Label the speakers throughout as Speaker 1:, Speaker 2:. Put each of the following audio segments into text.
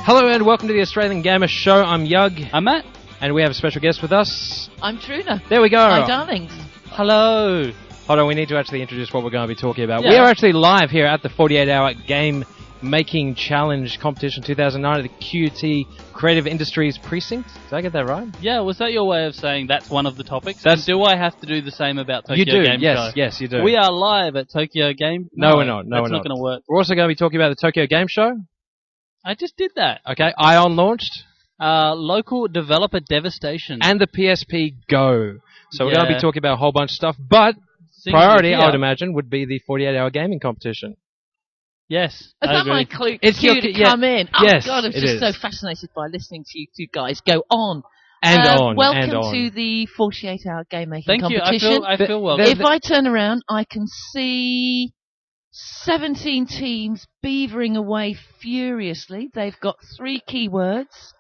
Speaker 1: Hello and welcome to the Australian Gamer Show. I'm Yug.
Speaker 2: I'm Matt.
Speaker 1: And we have a special guest with us.
Speaker 3: I'm Truna.
Speaker 1: There we go.
Speaker 3: Hi, darlings.
Speaker 2: Hello.
Speaker 1: Hold on, we need to actually introduce what we're going to be talking about.
Speaker 2: Yeah.
Speaker 1: We are actually live here at the 48-hour Game Making Challenge Competition 2009 at the QT Creative Industries Precinct. Did I get that right?
Speaker 2: Yeah, was that your way of saying that's one of the topics?
Speaker 1: That's-
Speaker 2: And do I have to do the same about Tokyo
Speaker 1: You do,
Speaker 2: Game
Speaker 1: yes,
Speaker 2: Show?
Speaker 1: yes, you do.
Speaker 2: We are live at Tokyo Game...
Speaker 1: No, we're not. No,
Speaker 2: that's
Speaker 1: we're
Speaker 2: not going to work.
Speaker 1: We're also going to be talking about the Tokyo Game Show.
Speaker 2: I just did that.
Speaker 1: Okay, Ion launched.
Speaker 2: Local developer devastation.
Speaker 1: And the PSP Go. So we're going to
Speaker 2: Yeah.
Speaker 1: be talking about a whole bunch of stuff, but
Speaker 2: Seeing
Speaker 1: priority,
Speaker 2: you
Speaker 1: I would
Speaker 2: here-
Speaker 1: imagine, would be the 48-hour gaming competition.
Speaker 2: Yes,
Speaker 3: Is
Speaker 2: I
Speaker 3: that
Speaker 2: agree.
Speaker 3: my cue
Speaker 1: It's your-
Speaker 3: to
Speaker 1: yeah.
Speaker 3: come in? Oh,
Speaker 1: Yes,
Speaker 3: God, I'm
Speaker 1: it
Speaker 3: just
Speaker 1: is.
Speaker 3: so fascinated by listening to you two guys go on.
Speaker 1: Welcome
Speaker 3: Welcome to the 48-hour game making
Speaker 2: Thank you.
Speaker 3: competition.
Speaker 2: I feel welcome.
Speaker 1: There's-
Speaker 3: If I turn around, I can see 17 teams beavering away furiously. They've got 3 keywords.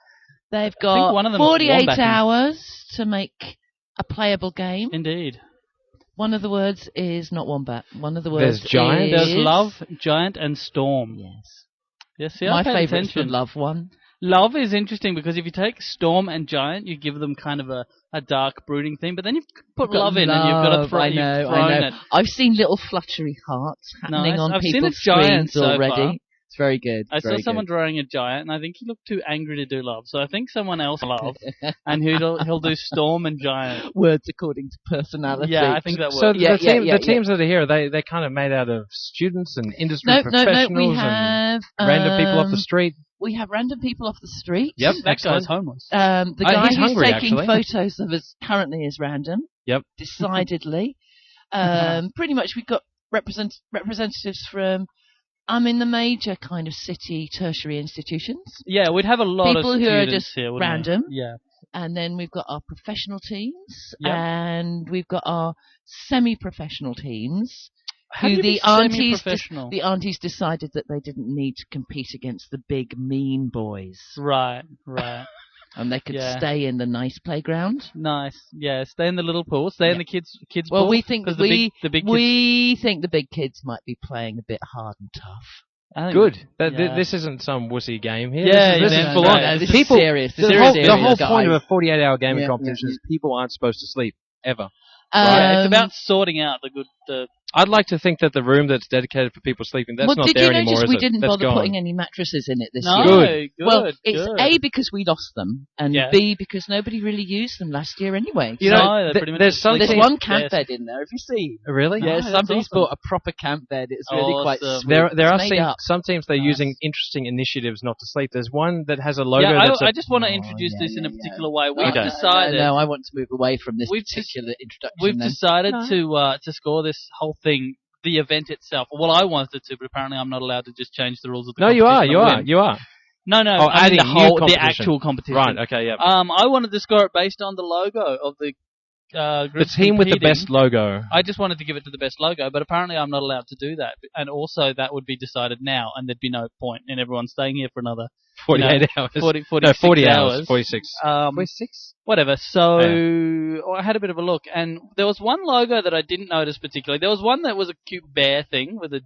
Speaker 3: They've got
Speaker 2: one of them is
Speaker 3: 48
Speaker 2: wombatting.
Speaker 3: hours to make a playable game.
Speaker 2: Indeed.
Speaker 3: One of the words is not wombat. One of the words
Speaker 1: There's giant.
Speaker 3: is...
Speaker 2: There's Love, Giant, and Storm.
Speaker 3: Yes.
Speaker 2: Yes, see,
Speaker 3: My
Speaker 2: I paid
Speaker 3: favourite's the
Speaker 2: attention.
Speaker 3: love one.
Speaker 2: Love is interesting because if you take Storm and Giant, you give them kind of a dark, brooding theme, but then you've put
Speaker 3: You've got
Speaker 2: love in and you've got to
Speaker 3: love,
Speaker 2: throw
Speaker 3: I
Speaker 2: you've
Speaker 3: know,
Speaker 2: thrown
Speaker 3: I know.
Speaker 2: it.
Speaker 3: I've seen little fluttery hearts happening
Speaker 2: Nice.
Speaker 3: on
Speaker 2: I've seen
Speaker 3: people's
Speaker 2: a giant
Speaker 3: screens
Speaker 2: so
Speaker 3: already.
Speaker 2: far.
Speaker 3: It's very good.
Speaker 2: I saw someone drawing a giant, and I think he looked too angry to do love. So I think someone else love, and he'll do Storm and Giant.
Speaker 3: Words according to personality.
Speaker 2: Yeah, I think that works.
Speaker 1: So
Speaker 3: Yeah,
Speaker 1: the teams that are here, they're kind of made out of students and industry
Speaker 3: No,
Speaker 1: professionals
Speaker 3: we
Speaker 1: and
Speaker 3: have
Speaker 1: random people off the street.
Speaker 3: We have random people off the street.
Speaker 1: Yep,
Speaker 2: that
Speaker 1: excellent.
Speaker 2: guy's homeless.
Speaker 3: The guy
Speaker 1: he's
Speaker 3: who's
Speaker 1: hungry,
Speaker 3: taking
Speaker 1: actually.
Speaker 3: photos of us currently is random.
Speaker 1: Yep.
Speaker 3: Decidedly. Pretty much we've got representatives from the major kind of city tertiary institutions.
Speaker 2: Yeah, we'd have a lot
Speaker 3: People
Speaker 2: of
Speaker 3: who are
Speaker 2: students
Speaker 3: just
Speaker 2: here, wouldn't we?
Speaker 3: random.
Speaker 2: Yeah.
Speaker 3: And then we've got our professional teams,
Speaker 2: Yep.
Speaker 3: and we've got our semi-professional teams.
Speaker 2: How
Speaker 3: who
Speaker 2: do you
Speaker 3: the
Speaker 2: be
Speaker 3: aunties,
Speaker 2: semi-professional?
Speaker 3: the aunties decided that they didn't need to compete against the big mean boys,
Speaker 2: Right.
Speaker 3: and they could
Speaker 2: Yeah.
Speaker 3: stay in the nice playground.
Speaker 2: Nice. Yeah, stay in the little pool. Stay in the kids'
Speaker 3: Well,
Speaker 2: pool.
Speaker 3: we think
Speaker 2: 'cause
Speaker 3: that
Speaker 2: the big kids,
Speaker 3: we think the big kids might be playing a bit hard and tough.
Speaker 2: I think-
Speaker 1: Good.
Speaker 2: Yeah.
Speaker 1: This isn't some wussy game here.
Speaker 2: Yeah,
Speaker 1: this
Speaker 2: yeah,
Speaker 1: is full on.
Speaker 2: no,
Speaker 3: this is
Speaker 1: People,
Speaker 3: serious. This
Speaker 1: the
Speaker 3: is
Speaker 1: whole,
Speaker 3: serious,
Speaker 1: the whole
Speaker 3: guys.
Speaker 1: point of a 48-hour gaming
Speaker 3: Yeah,
Speaker 1: competition is people aren't supposed to sleep ever.
Speaker 2: Yeah, it's
Speaker 3: Um,
Speaker 2: about sorting out the good.
Speaker 1: I'd like to think that the room that's dedicated for people sleeping, that's
Speaker 3: well,
Speaker 1: not
Speaker 3: did
Speaker 1: there
Speaker 3: you
Speaker 1: anymore,
Speaker 3: notice
Speaker 1: is
Speaker 3: we
Speaker 1: it?
Speaker 3: didn't
Speaker 1: That's
Speaker 3: bother
Speaker 1: gone.
Speaker 3: putting any mattresses in it this
Speaker 2: No,
Speaker 3: year?
Speaker 2: good.
Speaker 3: Well, it's
Speaker 2: good.
Speaker 3: A, because we lost them, and
Speaker 2: Yeah.
Speaker 3: B, because nobody really used them last year anyway.
Speaker 1: You
Speaker 2: No,
Speaker 1: know,
Speaker 2: they're pretty much
Speaker 1: there's
Speaker 2: just
Speaker 1: something...
Speaker 3: There's
Speaker 2: sleeping.
Speaker 3: one camp
Speaker 2: Yes.
Speaker 3: bed in there, if you see.
Speaker 1: Really?
Speaker 3: Yeah,
Speaker 2: that's
Speaker 3: somebody's
Speaker 2: awesome.
Speaker 3: bought a proper camp bed. It's really quite
Speaker 2: Awesome.
Speaker 3: sweet.
Speaker 1: There are
Speaker 3: It's made up.
Speaker 1: some teams they're
Speaker 2: Nice.
Speaker 1: using interesting initiatives not to sleep. There's one that has a logo
Speaker 2: Yeah,
Speaker 1: that's
Speaker 2: I just want to introduce this in a particular way. We've decided.
Speaker 3: No, I want to move away from this
Speaker 2: We've
Speaker 3: particular introduction.
Speaker 2: We've
Speaker 3: then.
Speaker 2: decided
Speaker 3: No.
Speaker 2: to score this whole thing, the event itself. Well, I wanted to, but apparently I'm not allowed to just change the rules of the
Speaker 1: No, you are,
Speaker 2: competition
Speaker 1: you
Speaker 2: and
Speaker 1: are,
Speaker 2: win.
Speaker 1: you are.
Speaker 2: No,
Speaker 1: Oh,
Speaker 2: I
Speaker 1: adding
Speaker 2: mean the
Speaker 1: new
Speaker 2: whole, the
Speaker 1: competition.
Speaker 2: actual competition.
Speaker 1: Right, okay, yeah.
Speaker 2: I wanted to score it based on the logo of the
Speaker 1: The
Speaker 2: group
Speaker 1: team with the
Speaker 2: competing.
Speaker 1: best logo.
Speaker 2: I just wanted to give it to the best logo, but apparently I'm not allowed to do that. And also that would be decided now, and there'd be no point in everyone staying here for another
Speaker 1: 48 hours.
Speaker 2: 40
Speaker 1: 40
Speaker 2: hours.
Speaker 1: hours. 46.
Speaker 2: 46? Whatever. So I had a bit of a look, and there was one logo that I didn't notice particularly. There was one that was a cute bear thing with a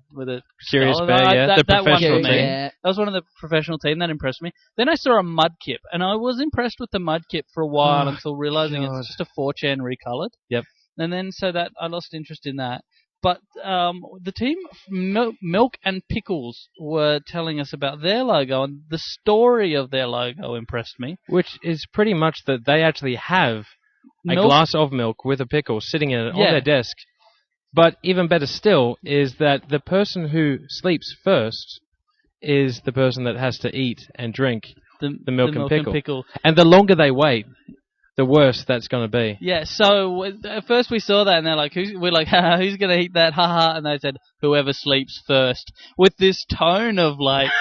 Speaker 1: Curious
Speaker 2: skull.
Speaker 1: Bear, yeah.
Speaker 2: That,
Speaker 1: The
Speaker 2: that one
Speaker 1: professional
Speaker 2: for
Speaker 1: team.
Speaker 2: me.
Speaker 3: Yeah.
Speaker 2: That was one of the professional team. That impressed me. Then I saw a Mudkip, and I was impressed with the Mudkip for a while
Speaker 1: Oh,
Speaker 2: until realizing
Speaker 1: God.
Speaker 2: it's just a 4chan recolored.
Speaker 1: Yep.
Speaker 2: And then so that I lost interest in that. But the team Milk and Pickles were telling us about their logo, and the story of their logo impressed me.
Speaker 1: Which is pretty much that they actually have a
Speaker 2: Milk-
Speaker 1: glass of milk with a pickle sitting in it on
Speaker 2: Yeah.
Speaker 1: their desk. But even better still is that the person who sleeps first is the person that has to eat and drink the milk and pickle. And the longer they wait, the worse that's going to be.
Speaker 2: Yeah, so at first we saw that, and they're like, we're like, haha, who's going to eat that, haha, and they said, whoever sleeps first, with this tone of like,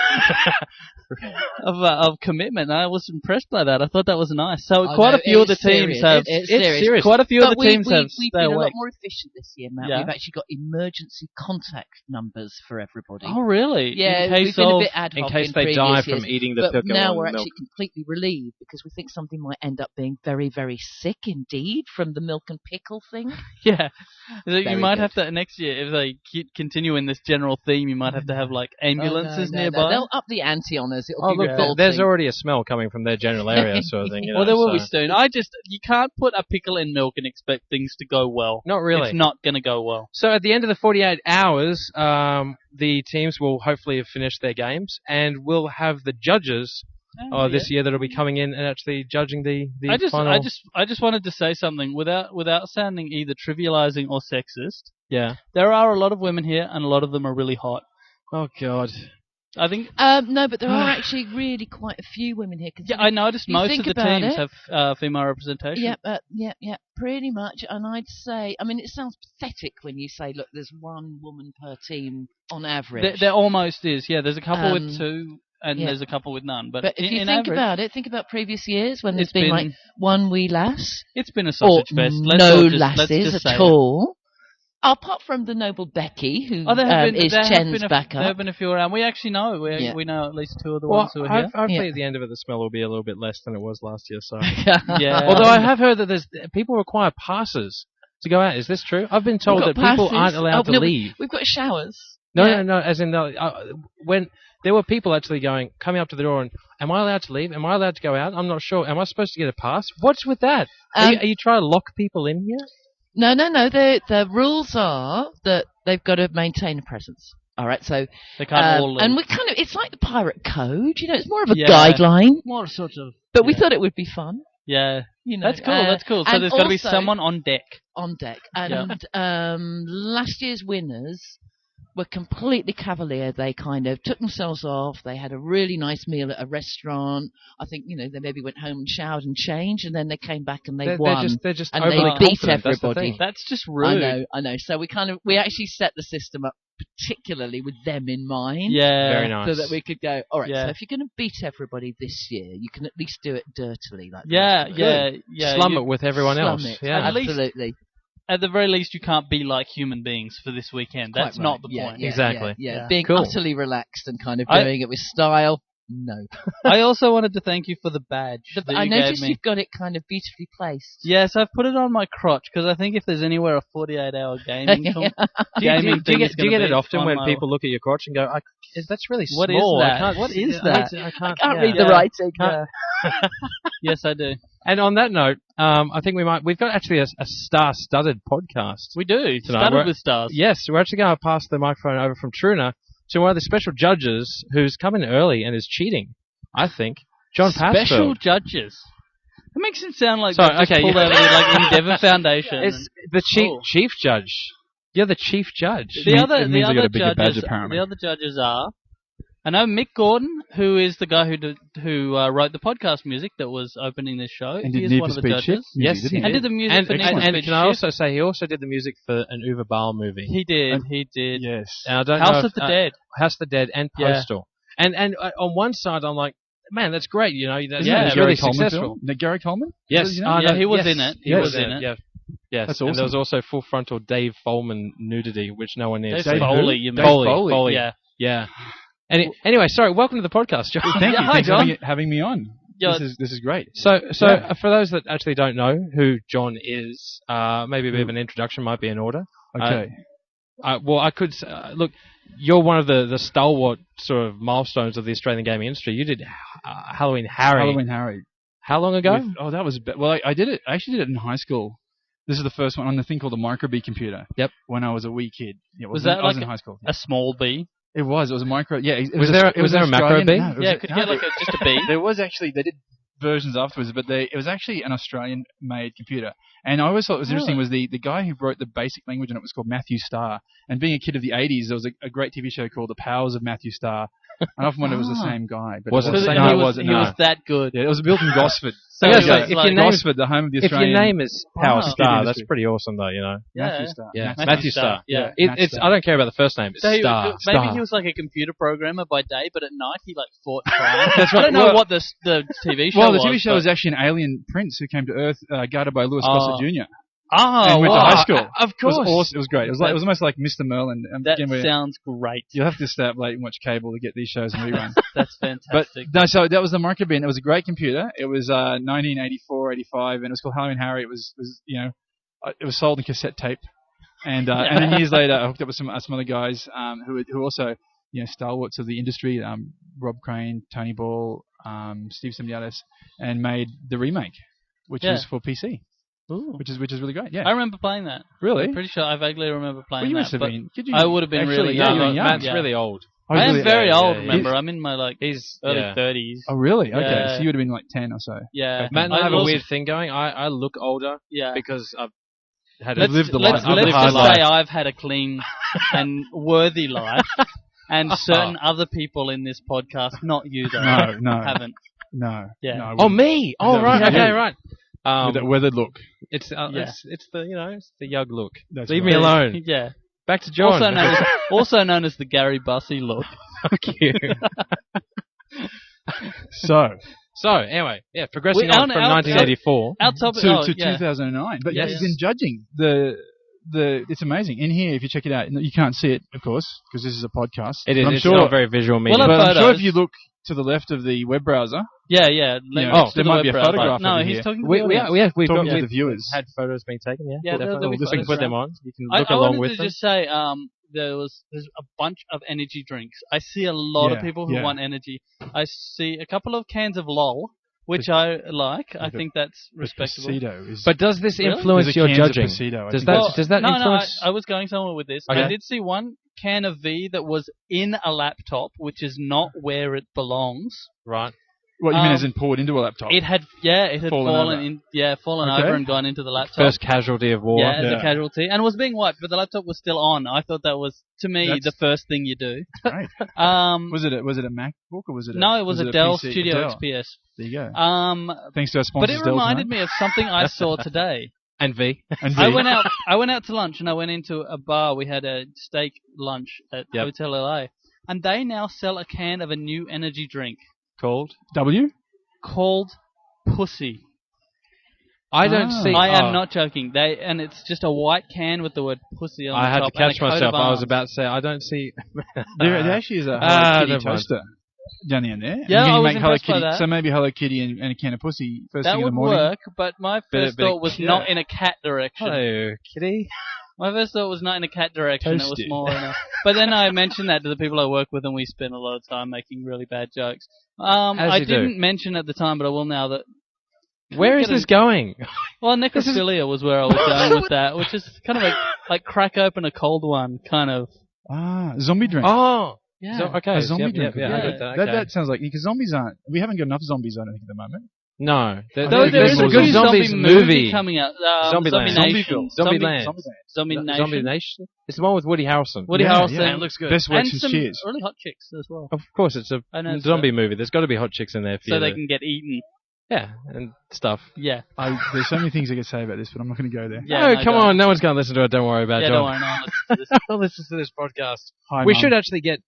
Speaker 2: of commitment. I was impressed by that. I thought that was nice. So quite a few of the teams have,
Speaker 3: It's serious.
Speaker 2: quite a few of
Speaker 3: But
Speaker 2: the teams have
Speaker 3: we've
Speaker 2: stay
Speaker 3: been a lot
Speaker 2: awake.
Speaker 3: more efficient this year, Matt.
Speaker 2: Yeah.
Speaker 3: We've actually got emergency contact numbers for everybody.
Speaker 2: Oh, really?
Speaker 3: Yeah,
Speaker 2: In
Speaker 3: we've
Speaker 2: case
Speaker 3: been a
Speaker 2: of,
Speaker 3: bit ad
Speaker 1: In
Speaker 3: hoc
Speaker 1: case
Speaker 3: in
Speaker 1: they
Speaker 3: previous
Speaker 1: die
Speaker 3: years,
Speaker 1: from eating the
Speaker 3: but
Speaker 1: pickle
Speaker 3: now
Speaker 1: and
Speaker 3: we're
Speaker 1: the milk.
Speaker 3: actually completely relieved because we think something might end up being very, very sick indeed from the milk and pickle thing.
Speaker 2: yeah. So you
Speaker 3: Very
Speaker 2: might
Speaker 3: good.
Speaker 2: have to, next year, if they continue in this general theme, you might have to have like ambulances
Speaker 3: Oh, no,
Speaker 2: nearby.
Speaker 3: they'll up the ante on pajamas. It'll be revolting.
Speaker 1: There's already a smell coming from their general area, sort of thing. You know,
Speaker 2: well, there will be soon. You can't put a pickle in milk and expect things to go well.
Speaker 1: Not really.
Speaker 2: It's not going to go well.
Speaker 1: So at the end of the 48 hours, the teams will hopefully have finished their games, and we'll have the judges this year that'll be coming in and actually judging the final.
Speaker 2: I just wanted to say something without sounding either trivializing or sexist.
Speaker 1: Yeah.
Speaker 2: There are a lot of women here, and a lot of them are really hot.
Speaker 1: Oh God.
Speaker 2: I think.
Speaker 3: No, but there are actually really quite a few women here.
Speaker 2: Yeah, I noticed most of the teams have female representation.
Speaker 3: Yeah, pretty much. And I'd say, I mean, it sounds pathetic when you say, look, there's one woman per team on average.
Speaker 2: There almost is. Yeah, there's a couple with two. And there's a couple with none. But
Speaker 3: if you think about previous years when there's
Speaker 2: been
Speaker 3: like one wee lass.
Speaker 2: It's been a sausage fest.
Speaker 3: Lasses at all. Apart from the noble Becky, who is Chen's backup.
Speaker 2: There have been a few around. We actually know. We know at least two of the ones who are here.
Speaker 1: Hopefully at the end of it, the smell will be a little bit less than it was last year. So.
Speaker 2: Yeah.
Speaker 1: Although I have heard that people require passes to go out. Is this true? I've been told that people aren't allowed to leave.
Speaker 3: We've got showers.
Speaker 1: No. As in, when there were people actually coming up to the door and, am I allowed to leave? Am I allowed to go out? I'm not sure. Am I supposed to get a pass? What's with that? Are you trying to lock people in here?
Speaker 3: No. The rules are that they've got to maintain a presence. All right, so
Speaker 2: they can't all leave.
Speaker 3: And it's like the pirate code. You know, it's more of a guideline.
Speaker 2: More sort of.
Speaker 3: But we thought it would be fun.
Speaker 2: Yeah.
Speaker 3: You know,
Speaker 2: that's cool. So there's got to be someone on deck.
Speaker 3: On deck. And last year's winners were completely cavalier. They kind of took themselves off. They had a really nice meal at a restaurant. I think, they maybe went home and showered and changed, and then they came back and they won.
Speaker 1: They're just
Speaker 3: and
Speaker 1: overly
Speaker 3: they beat
Speaker 1: confident.
Speaker 3: everybody.
Speaker 2: That's just rude.
Speaker 3: I know. So we actually set the system up particularly with them in mind.
Speaker 2: Yeah.
Speaker 1: Very nice.
Speaker 3: So that we could go, all right, so if you're going to beat everybody this year, you can at least do it dirtily.
Speaker 2: Yeah.
Speaker 1: Slum it with everyone else. Yeah,
Speaker 3: absolutely.
Speaker 2: At the very least, you can't be like human beings for this weekend. That's not the point.
Speaker 1: Exactly.
Speaker 3: Yeah. Being utterly relaxed and kind of doing it with style. No.
Speaker 2: I also wanted to thank you for the badge.
Speaker 3: I noticed you've got it kind of beautifully placed.
Speaker 2: Yes, I've put it on my crotch because I think if there's anywhere a 48-hour gaming
Speaker 1: do you get it often when people look at your crotch and go, that's really small.
Speaker 2: What is that?
Speaker 3: I can't read the writing.
Speaker 2: Yes, I do.
Speaker 1: And on that note, I think we've got actually a star-studded podcast.
Speaker 2: We do.
Speaker 1: Tonight.
Speaker 2: Studded with stars.
Speaker 1: Yes, we're actually going to pass the microphone over from Truna to one of the special judges who's come in early and is cheating, I think. John Passfield.
Speaker 2: Special judges. It makes it sound like pulled out of the Endeavour Foundation.
Speaker 1: It's the chief judge. You're the chief judge.
Speaker 2: The other judges are, I know Mick Gordon, who is the guy who wrote the podcast music that was opening this show.
Speaker 4: And
Speaker 2: he is one of the judges.
Speaker 1: Yes, he
Speaker 2: did the music for Need for Speed.
Speaker 1: And can I also say he also did the music for an Uwe Ball movie.
Speaker 2: He did.
Speaker 1: Yes. And I don't
Speaker 2: House of the Dead.
Speaker 1: House of the Dead and Postal. Yeah. And on one side I'm like, man, that's great. That's
Speaker 4: really
Speaker 1: successful.
Speaker 4: Gary Coleman?
Speaker 1: Yes.
Speaker 2: He was in it. He was in it.
Speaker 1: Yeah. Yes,
Speaker 4: that's awesome.
Speaker 1: And there was also full frontal Dave Folman nudity, which no one needs.
Speaker 2: Dave Foley, you mean?
Speaker 1: Foley. Yeah. Anyway, sorry. Welcome to the podcast, John.
Speaker 4: Thank you.
Speaker 2: Hi,
Speaker 4: John. Thanks for having me on. This is great.
Speaker 1: So for those that actually don't know who John is, maybe a bit of an introduction might be in order.
Speaker 4: Okay.
Speaker 1: Well, I could look. You're one of the stalwart sort of milestones of the Australian gaming industry. You did Halloween Harry. How long ago?
Speaker 4: That was I did it. I actually did it in high school. This is the first one on the thing called the Micro-B computer.
Speaker 1: Yep.
Speaker 4: When I was a wee kid. Yeah,
Speaker 2: was that
Speaker 4: I was in high school.
Speaker 2: A small B?
Speaker 4: It was a micro. Yeah.
Speaker 1: Was there a macro B?
Speaker 2: Could you get just a B?
Speaker 4: There was actually. They did versions afterwards, but it was actually an Australian-made computer. And I always thought what was interesting was the guy who wrote the basic language on it was called Matthew Starr. And being a kid of the 80s, there was a great TV show called The Powers of Matthew Starr. And I often wondered it was the same guy. But
Speaker 1: was it the same?
Speaker 2: No, it wasn't. He was that good.
Speaker 4: Yeah, it was built in Gosford.
Speaker 1: So if your name
Speaker 4: Gosford, the home of the Australian.
Speaker 1: If your name is Power Star, that's pretty awesome, though.
Speaker 4: Matthew Starr.
Speaker 1: Yeah, Matthew Starr.
Speaker 2: Yeah.
Speaker 1: I don't care about the first name. It's Starr.
Speaker 2: Maybe he was like a computer programmer by day, but at night he fought crime. That's right. I don't know what the TV show was.
Speaker 4: Well, the TV show was actually an alien prince who came to Earth, guarded by Louis Gossett Jr.
Speaker 1: And
Speaker 4: went to high school.
Speaker 1: Of course.
Speaker 4: It was awesome. It was great. It was almost like Mr. Merlin.
Speaker 2: That sounds great.
Speaker 4: You'll have to stay up late and watch cable to get these shows and reruns.
Speaker 2: That's fantastic.
Speaker 4: So that was the Micro-B. It was a great computer. It was 1984, 85, and it was called Halloween Harry. It was it was sold in cassette tape. And then years later, I hooked up with some other guys who also stalwarts of the industry, Rob Crane, Tony Ball, Steve Semiotis, and made the remake, which was for PC.
Speaker 2: Ooh.
Speaker 4: Which is really great. Yeah,
Speaker 2: I remember playing that.
Speaker 4: Really?
Speaker 2: I'm pretty sure I vaguely remember playing
Speaker 4: well, you
Speaker 2: that.
Speaker 4: must have been.
Speaker 2: I would have been really young.
Speaker 4: young.
Speaker 1: Matt's really old.
Speaker 2: I am very old.
Speaker 1: yeah.
Speaker 2: Remember, I'm in my early 30s.
Speaker 4: Oh, really? Okay,
Speaker 2: Yeah.
Speaker 4: so you would have been like 10 or so.
Speaker 2: Yeah,
Speaker 1: Matt and I have a weird thing going. I look older because I've had
Speaker 4: lived the life.
Speaker 2: Let's
Speaker 4: hard
Speaker 2: just
Speaker 4: life.
Speaker 2: say I've had a clean and worthy life, and certain other people in this podcast, not you though,
Speaker 4: No.
Speaker 2: haven't.
Speaker 4: No.
Speaker 2: Yeah.
Speaker 4: No, I
Speaker 1: Oh,
Speaker 4: wouldn't.
Speaker 1: me? Oh, right.
Speaker 4: Yeah.
Speaker 1: Okay, right.
Speaker 4: With that weathered look.
Speaker 1: It's the Yug look.
Speaker 4: That's
Speaker 1: Leave
Speaker 4: right.
Speaker 1: me alone.
Speaker 2: Yeah.
Speaker 1: Back to John.
Speaker 2: Also known as the Gary Bussey look.
Speaker 1: Fuck you. So anyway, progressing on from 1984
Speaker 2: Our topic
Speaker 4: to 2009. But
Speaker 2: Yes.
Speaker 4: you've been judging it's amazing. In here, if you check it out, you can't see it, of course, because this is a podcast.
Speaker 1: It is.
Speaker 4: But I'm
Speaker 1: It's
Speaker 4: sure,
Speaker 1: not very visual medium.
Speaker 2: Well,
Speaker 4: but I'm sure
Speaker 2: photos.
Speaker 4: if you look to the left of the web browser,
Speaker 2: Yeah.
Speaker 4: there
Speaker 2: To the
Speaker 4: might
Speaker 2: web
Speaker 4: be a
Speaker 2: browser.
Speaker 4: photograph
Speaker 2: No,
Speaker 4: over
Speaker 2: he's
Speaker 4: here.
Speaker 2: talking to the audience.
Speaker 1: we've
Speaker 4: talking
Speaker 1: got
Speaker 4: to the viewers.
Speaker 1: had photos being taken. Yeah,
Speaker 2: Yeah,
Speaker 1: definitely.
Speaker 2: there'll be
Speaker 1: We can
Speaker 2: photos
Speaker 1: put them
Speaker 2: around.
Speaker 1: on. You can look
Speaker 2: I
Speaker 1: along
Speaker 2: wanted
Speaker 1: with
Speaker 2: to
Speaker 1: them.
Speaker 2: just say there's a bunch of energy drinks. I see a lot of people who want energy. I see a couple of cans of LOL, which I like. I think that's respectable.
Speaker 4: Pasito is
Speaker 1: But does this
Speaker 2: Really?
Speaker 1: influence
Speaker 4: There's a
Speaker 1: your
Speaker 4: cans of
Speaker 1: judging?
Speaker 4: Pasito, I
Speaker 1: Does
Speaker 4: think.
Speaker 1: that
Speaker 2: No,
Speaker 1: influence?
Speaker 2: I was going somewhere with this.
Speaker 1: Okay.
Speaker 2: I did see one can of V that was in a laptop, which is not where it belongs.
Speaker 1: Right.
Speaker 4: what you mean as in poured into a laptop?
Speaker 2: It had
Speaker 4: Fallen
Speaker 2: fallen
Speaker 4: over.
Speaker 2: fallen
Speaker 4: Okay.
Speaker 2: over and gone into the laptop.
Speaker 1: First casualty of war.
Speaker 2: as a casualty, and was being wiped, but the laptop was still on. I thought that was, to me,
Speaker 4: That's-
Speaker 2: the first thing you do.
Speaker 4: Right. Was it a MacBook or was it?
Speaker 2: No, it was a Dell
Speaker 4: PC?
Speaker 2: Studio
Speaker 4: Dell.
Speaker 2: XPS.
Speaker 4: There you go.
Speaker 2: But
Speaker 4: Thanks to our sponsors,
Speaker 2: it
Speaker 4: Dell
Speaker 2: reminded
Speaker 4: tonight.
Speaker 2: me of something I saw today.
Speaker 1: And V.
Speaker 4: And
Speaker 2: I
Speaker 4: V.
Speaker 2: went out to lunch, and I went into a bar. We had a steak lunch at Hotel LA, and they now sell a can of a new energy drink
Speaker 1: Called?
Speaker 2: called Pussy.
Speaker 1: I don't see.
Speaker 2: I am not joking. And it's just a white can with the word pussy on
Speaker 1: I
Speaker 2: the
Speaker 1: had
Speaker 2: top.
Speaker 1: to catch
Speaker 2: and a coat
Speaker 1: myself.
Speaker 2: of
Speaker 1: I was
Speaker 2: arms.
Speaker 1: about to say, I don't see.
Speaker 4: There actually is a Hello Kitty
Speaker 1: never mind.
Speaker 4: toaster down in there.
Speaker 2: Yeah,
Speaker 4: And you
Speaker 2: I was
Speaker 4: make Hello
Speaker 2: impressed by
Speaker 4: Kitty.
Speaker 2: that.
Speaker 4: So maybe Hello Kitty and a can of pussy first
Speaker 2: That
Speaker 4: thing in
Speaker 2: would
Speaker 4: the morning.
Speaker 2: work, but my first thought was not in a cat direction.
Speaker 1: Hello, kitty.
Speaker 2: My first thought was not in a cat direction. It was
Speaker 4: Toasty.
Speaker 2: more in a... But then I mentioned that to the people I work with, and we spend a lot of time making really bad jokes. I
Speaker 1: you do.
Speaker 2: didn't mention at the time, but I will now that...
Speaker 1: Where is this going?
Speaker 2: Well, necrophilia was where I was going with that, which is kind of like crack open a cold one, kind of.
Speaker 4: Zombie drink.
Speaker 1: Oh,
Speaker 2: Yeah.
Speaker 1: so, okay.
Speaker 4: A zombie
Speaker 1: yep,
Speaker 4: drink.
Speaker 1: Yep, yeah, I
Speaker 2: Yeah.
Speaker 1: get that. Okay.
Speaker 4: That sounds like, because zombies aren't, we haven't got enough zombies, I don't think, at the moment.
Speaker 1: No,
Speaker 4: Though
Speaker 2: Though there
Speaker 4: there's
Speaker 2: is
Speaker 4: a
Speaker 2: a
Speaker 4: good
Speaker 2: good
Speaker 1: zombies
Speaker 2: zombie
Speaker 1: movie.
Speaker 2: coming out.
Speaker 1: Zombieland.
Speaker 2: Zombie Nation.
Speaker 1: Zombieland.
Speaker 2: Zombie Nation.
Speaker 1: Zombie Nation. It's the one with Woody Harrelson.
Speaker 2: Woody
Speaker 4: Yeah,
Speaker 2: Harrelson.
Speaker 4: yeah.
Speaker 1: It looks good.
Speaker 4: Best
Speaker 2: And
Speaker 4: works since
Speaker 2: some
Speaker 4: Cheers.
Speaker 2: really hot chicks as well.
Speaker 1: Of course, it's a
Speaker 2: I know,
Speaker 1: zombie movie. There's got to be hot chicks in there for
Speaker 2: So
Speaker 1: you
Speaker 2: they
Speaker 1: to-
Speaker 2: can get eaten.
Speaker 1: yeah, and stuff.
Speaker 2: Yeah.
Speaker 4: There's so many things I could say about this, but I'm not going to go there.
Speaker 2: Yeah,
Speaker 1: no,
Speaker 2: no,
Speaker 1: come
Speaker 2: don't.
Speaker 1: on. No one's going to listen to it. Don't worry about it.
Speaker 2: Yeah, don't worry. No, let's do this.
Speaker 1: Listen to this podcast.
Speaker 4: Hi,
Speaker 1: We
Speaker 4: Mum.
Speaker 1: should actually get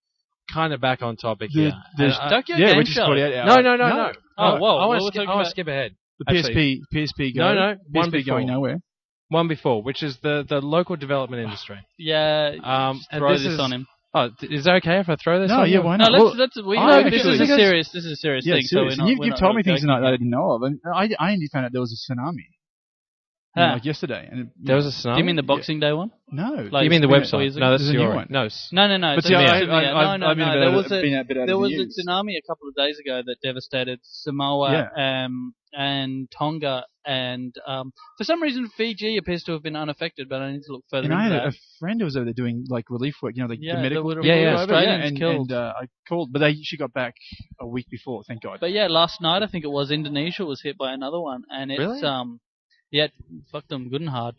Speaker 1: kind of back on topic here.
Speaker 4: There's-
Speaker 1: And,
Speaker 2: Tokyo
Speaker 4: yeah,
Speaker 2: Game
Speaker 4: we just
Speaker 2: Show.
Speaker 4: put it out.
Speaker 1: no.
Speaker 2: Oh, whoa.
Speaker 1: I
Speaker 2: What
Speaker 1: want
Speaker 2: we're
Speaker 1: to
Speaker 2: talking about?
Speaker 1: skip ahead.
Speaker 4: The
Speaker 1: Actually,
Speaker 4: PSP
Speaker 1: No,
Speaker 4: going.
Speaker 1: one
Speaker 4: PSP
Speaker 1: before.
Speaker 4: going nowhere.
Speaker 1: One before, which is the local development industry.
Speaker 2: Yeah.
Speaker 1: And
Speaker 2: throw
Speaker 1: this
Speaker 2: this
Speaker 1: is
Speaker 2: on him.
Speaker 1: Oh, is that okay if I throw this
Speaker 4: No,
Speaker 1: on
Speaker 4: yeah,
Speaker 1: you?
Speaker 4: why
Speaker 2: No,
Speaker 4: not?
Speaker 2: this is
Speaker 4: actually-
Speaker 2: a serious
Speaker 4: Yeah,
Speaker 2: thing. So
Speaker 4: serious.
Speaker 2: we're not,
Speaker 4: You've told me things
Speaker 2: joking.
Speaker 4: tonight that I didn't know of, and I only found out there was a tsunami.
Speaker 2: Huh.
Speaker 4: Like yesterday. And
Speaker 1: There was a tsunami?
Speaker 2: Do you mean the Boxing Day one?
Speaker 4: No.
Speaker 2: Like-
Speaker 1: You mean the
Speaker 2: It's been
Speaker 1: website?
Speaker 2: years
Speaker 1: No, that's
Speaker 4: There's a new
Speaker 1: your
Speaker 4: one.
Speaker 1: No.
Speaker 2: No.
Speaker 4: But
Speaker 2: it's
Speaker 4: see,
Speaker 2: a
Speaker 4: I've
Speaker 2: bit out of
Speaker 4: been
Speaker 2: there
Speaker 4: a bit over
Speaker 2: There
Speaker 4: the
Speaker 2: was a
Speaker 4: years.
Speaker 2: tsunami a couple of days ago that devastated Samoa and Tonga, and for some reason Fiji appears to have been unaffected, but I need to look further
Speaker 4: And I
Speaker 2: into
Speaker 4: had
Speaker 2: that.
Speaker 4: a friend who was over there doing like relief work, the
Speaker 2: Yeah,
Speaker 4: medical.
Speaker 2: there were
Speaker 1: Yeah.
Speaker 2: Australians
Speaker 4: and
Speaker 2: killed.
Speaker 4: I called, but she got back a week before, thank God.
Speaker 2: But yeah, last night I think it was Indonesia was hit by another one, and it's
Speaker 1: Really?
Speaker 2: yeah, fucked them good and hard.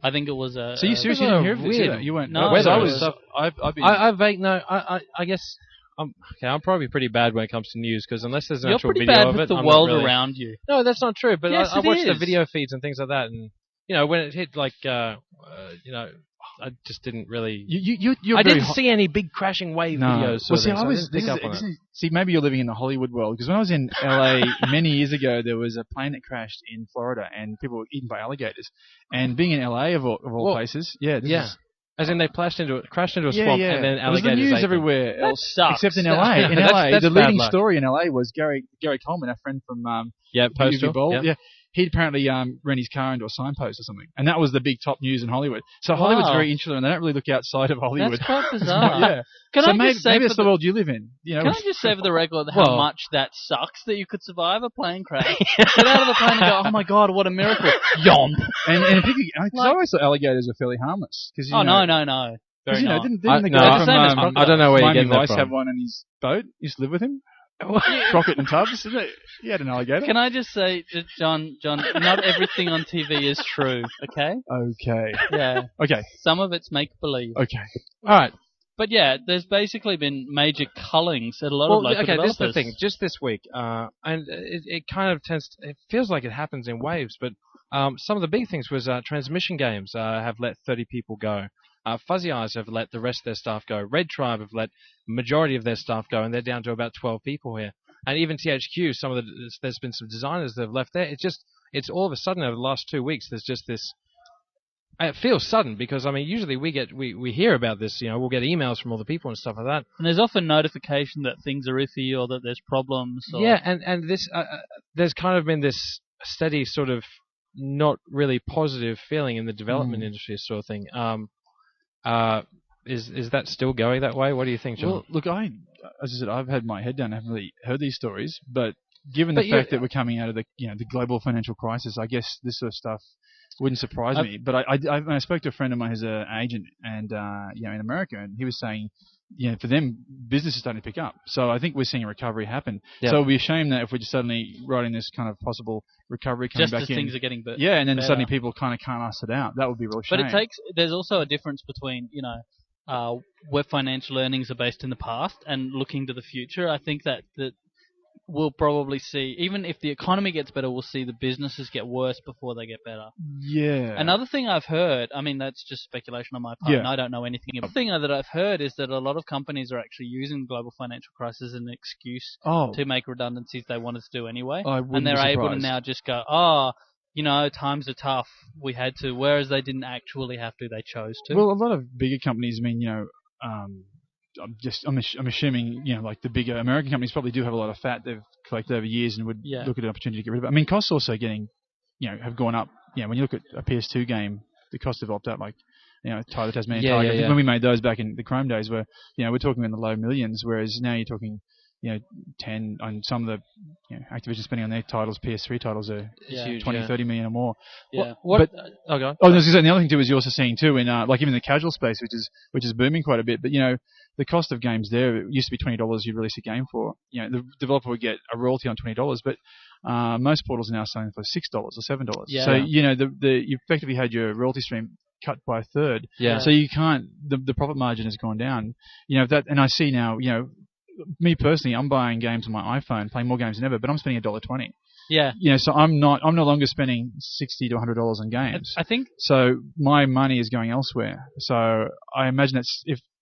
Speaker 2: I think it was a.
Speaker 4: So you seriously didn't hear of this?
Speaker 1: weird.
Speaker 4: either? You weren't.
Speaker 2: No,
Speaker 4: because
Speaker 2: weather
Speaker 4: I was.
Speaker 1: stuff.
Speaker 4: I've been.
Speaker 1: I vague no. I guess I'm probably pretty bad when it comes to news because unless there's an
Speaker 2: You're
Speaker 1: actual
Speaker 2: pretty
Speaker 1: video
Speaker 2: bad
Speaker 1: of
Speaker 2: with
Speaker 1: it,
Speaker 2: the
Speaker 1: I'm
Speaker 2: world
Speaker 1: not really...
Speaker 2: around you.
Speaker 1: No, that's not true. But
Speaker 2: Yes,
Speaker 1: I
Speaker 2: it
Speaker 1: watched the
Speaker 2: is.
Speaker 1: video feeds and things like that, and when it hit I just didn't really.
Speaker 4: You're
Speaker 1: I
Speaker 4: very
Speaker 1: didn't see any big crashing wave
Speaker 4: No.
Speaker 1: videos.
Speaker 4: Well,
Speaker 1: Sort
Speaker 4: see,
Speaker 1: of thing,
Speaker 4: I
Speaker 1: so
Speaker 4: was.
Speaker 1: didn't pick up on it.
Speaker 4: See, maybe you're living in the Hollywood world because when I was in LA many years ago, there was a plane that crashed in Florida and people were eaten by alligators. And being in LA of all
Speaker 1: Well,
Speaker 4: places, this
Speaker 1: Yeah.
Speaker 4: is-
Speaker 1: As in, they crashed into a swamp, and then
Speaker 4: it was the
Speaker 1: alligators
Speaker 4: news
Speaker 1: ate them.
Speaker 4: everywhere
Speaker 2: That
Speaker 4: else,
Speaker 2: sucks.
Speaker 4: except in LA. In
Speaker 1: That's
Speaker 4: LA,
Speaker 1: bad
Speaker 4: the leading
Speaker 1: luck.
Speaker 4: story in LA was Gary Coleman, our friend from
Speaker 1: Yeah,
Speaker 4: UV
Speaker 1: Postal.
Speaker 4: Bowl.
Speaker 1: Yeah.
Speaker 4: he'd apparently ran his car into a signpost or something, and that was the big top news in Hollywood. So Hollywood's very insular, and they don't really look outside of Hollywood.
Speaker 2: That's quite bizarre.
Speaker 4: Yeah. Maybe that's the world you live in.
Speaker 2: Can I just say for the record how much that sucks that you could survive a plane crash? Get out of the plane and go, oh my god, what a miracle. Yomp.
Speaker 4: And I always thought alligators were fairly harmless.
Speaker 2: No.
Speaker 4: Very
Speaker 2: not.
Speaker 4: Didn't the guy from
Speaker 1: I don't know where you get that from.
Speaker 4: have one in his boat? Used to live with him? Crockett and Tubbs, isn't it? He had an alligator.
Speaker 2: Can I just say, John, not everything on TV is true, okay?
Speaker 4: Okay.
Speaker 2: Yeah.
Speaker 4: Okay.
Speaker 2: Some of it's make-believe.
Speaker 4: Okay.
Speaker 1: All right.
Speaker 2: But yeah, there's basically been major cullings at a lot of local developers.
Speaker 1: This is the thing. Just this week, and it kind of it feels like it happens in waves, but some of the big things was Transmission Games have let 30 people go. Fuzzy Eyes have let the rest of their staff go. Red Tribe have let majority of their staff go, and they're down to about 12 people here. And even THQ, there's been some designers that have left there. It's all of a sudden over the last 2 weeks, there's just this. It feels sudden because usually we hear about this. We'll get emails from all the people and stuff like that.
Speaker 2: And there's often notification that things are iffy or that there's problems.
Speaker 1: Yeah, and this there's kind of been this steady sort of not really positive feeling in the development industry sort of thing. Is that still going that way? What do you think, John?
Speaker 4: Well, look, as I said, I've had my head down. I haven't really heard these stories, but given the fact that we're coming out of the global financial crisis, I guess this sort of stuff wouldn't surprise me. But I spoke to a friend of mine who's an agent and in America, and he was saying, for them, business is starting to pick up. So I think we're seeing a recovery happen. Yep. So it would be a shame that if we're just suddenly riding this kind of possible recovery coming back in.
Speaker 2: Just as things are getting better.
Speaker 4: Yeah, and then suddenly people kind of can't us it out. That would be a real shame.
Speaker 2: But there's also a difference between, where financial earnings are based in the past and looking to the future. I think that we'll probably see, even if the economy gets better, we'll see the businesses get worse before they get better.
Speaker 4: Yeah.
Speaker 2: Another thing I've heard, that's just speculation on my part, and I don't know anything about it. The thing that I've heard is that a lot of companies are actually using the global financial crisis as an excuse to make redundancies they wanted to do anyway. And they're able to now just go, times are tough, we had to, whereas they didn't actually have to, they chose to.
Speaker 4: Well, a lot of bigger companies, I'm assuming, like the bigger American companies probably do have a lot of fat they've collected over years and would look at an opportunity to get rid of it. Costs also have gone up. When you look at a PS2 game, the costs have upped up, like, Tyler the Tasmanian Tiger. Yeah. When we made those back in the Chrome days, we're talking in the low millions, whereas now you're talking, 10 on some of the, Activision spending on their titles, PS3 titles are huge, 20, 30 million or more.
Speaker 2: Yeah.
Speaker 4: Go on. I was going to say, the other thing too is you're also seeing too in, like even the casual space, which is booming quite a bit, but the cost of games there, it used to be $20 you'd release a game for. The developer would get a royalty on $20, but most portals are now selling for $6 or $7.
Speaker 2: Yeah.
Speaker 4: So, you effectively had your royalty stream cut by a third.
Speaker 1: Yeah.
Speaker 4: So you can't, the profit margin has gone down. And I see now, me personally, I'm buying games on my iPhone, playing more games than ever, but I'm spending $1.20.
Speaker 2: Yeah.
Speaker 4: So I'm no longer spending $60 to $100 on games.
Speaker 2: I think.
Speaker 4: So my money is going elsewhere. So I imagine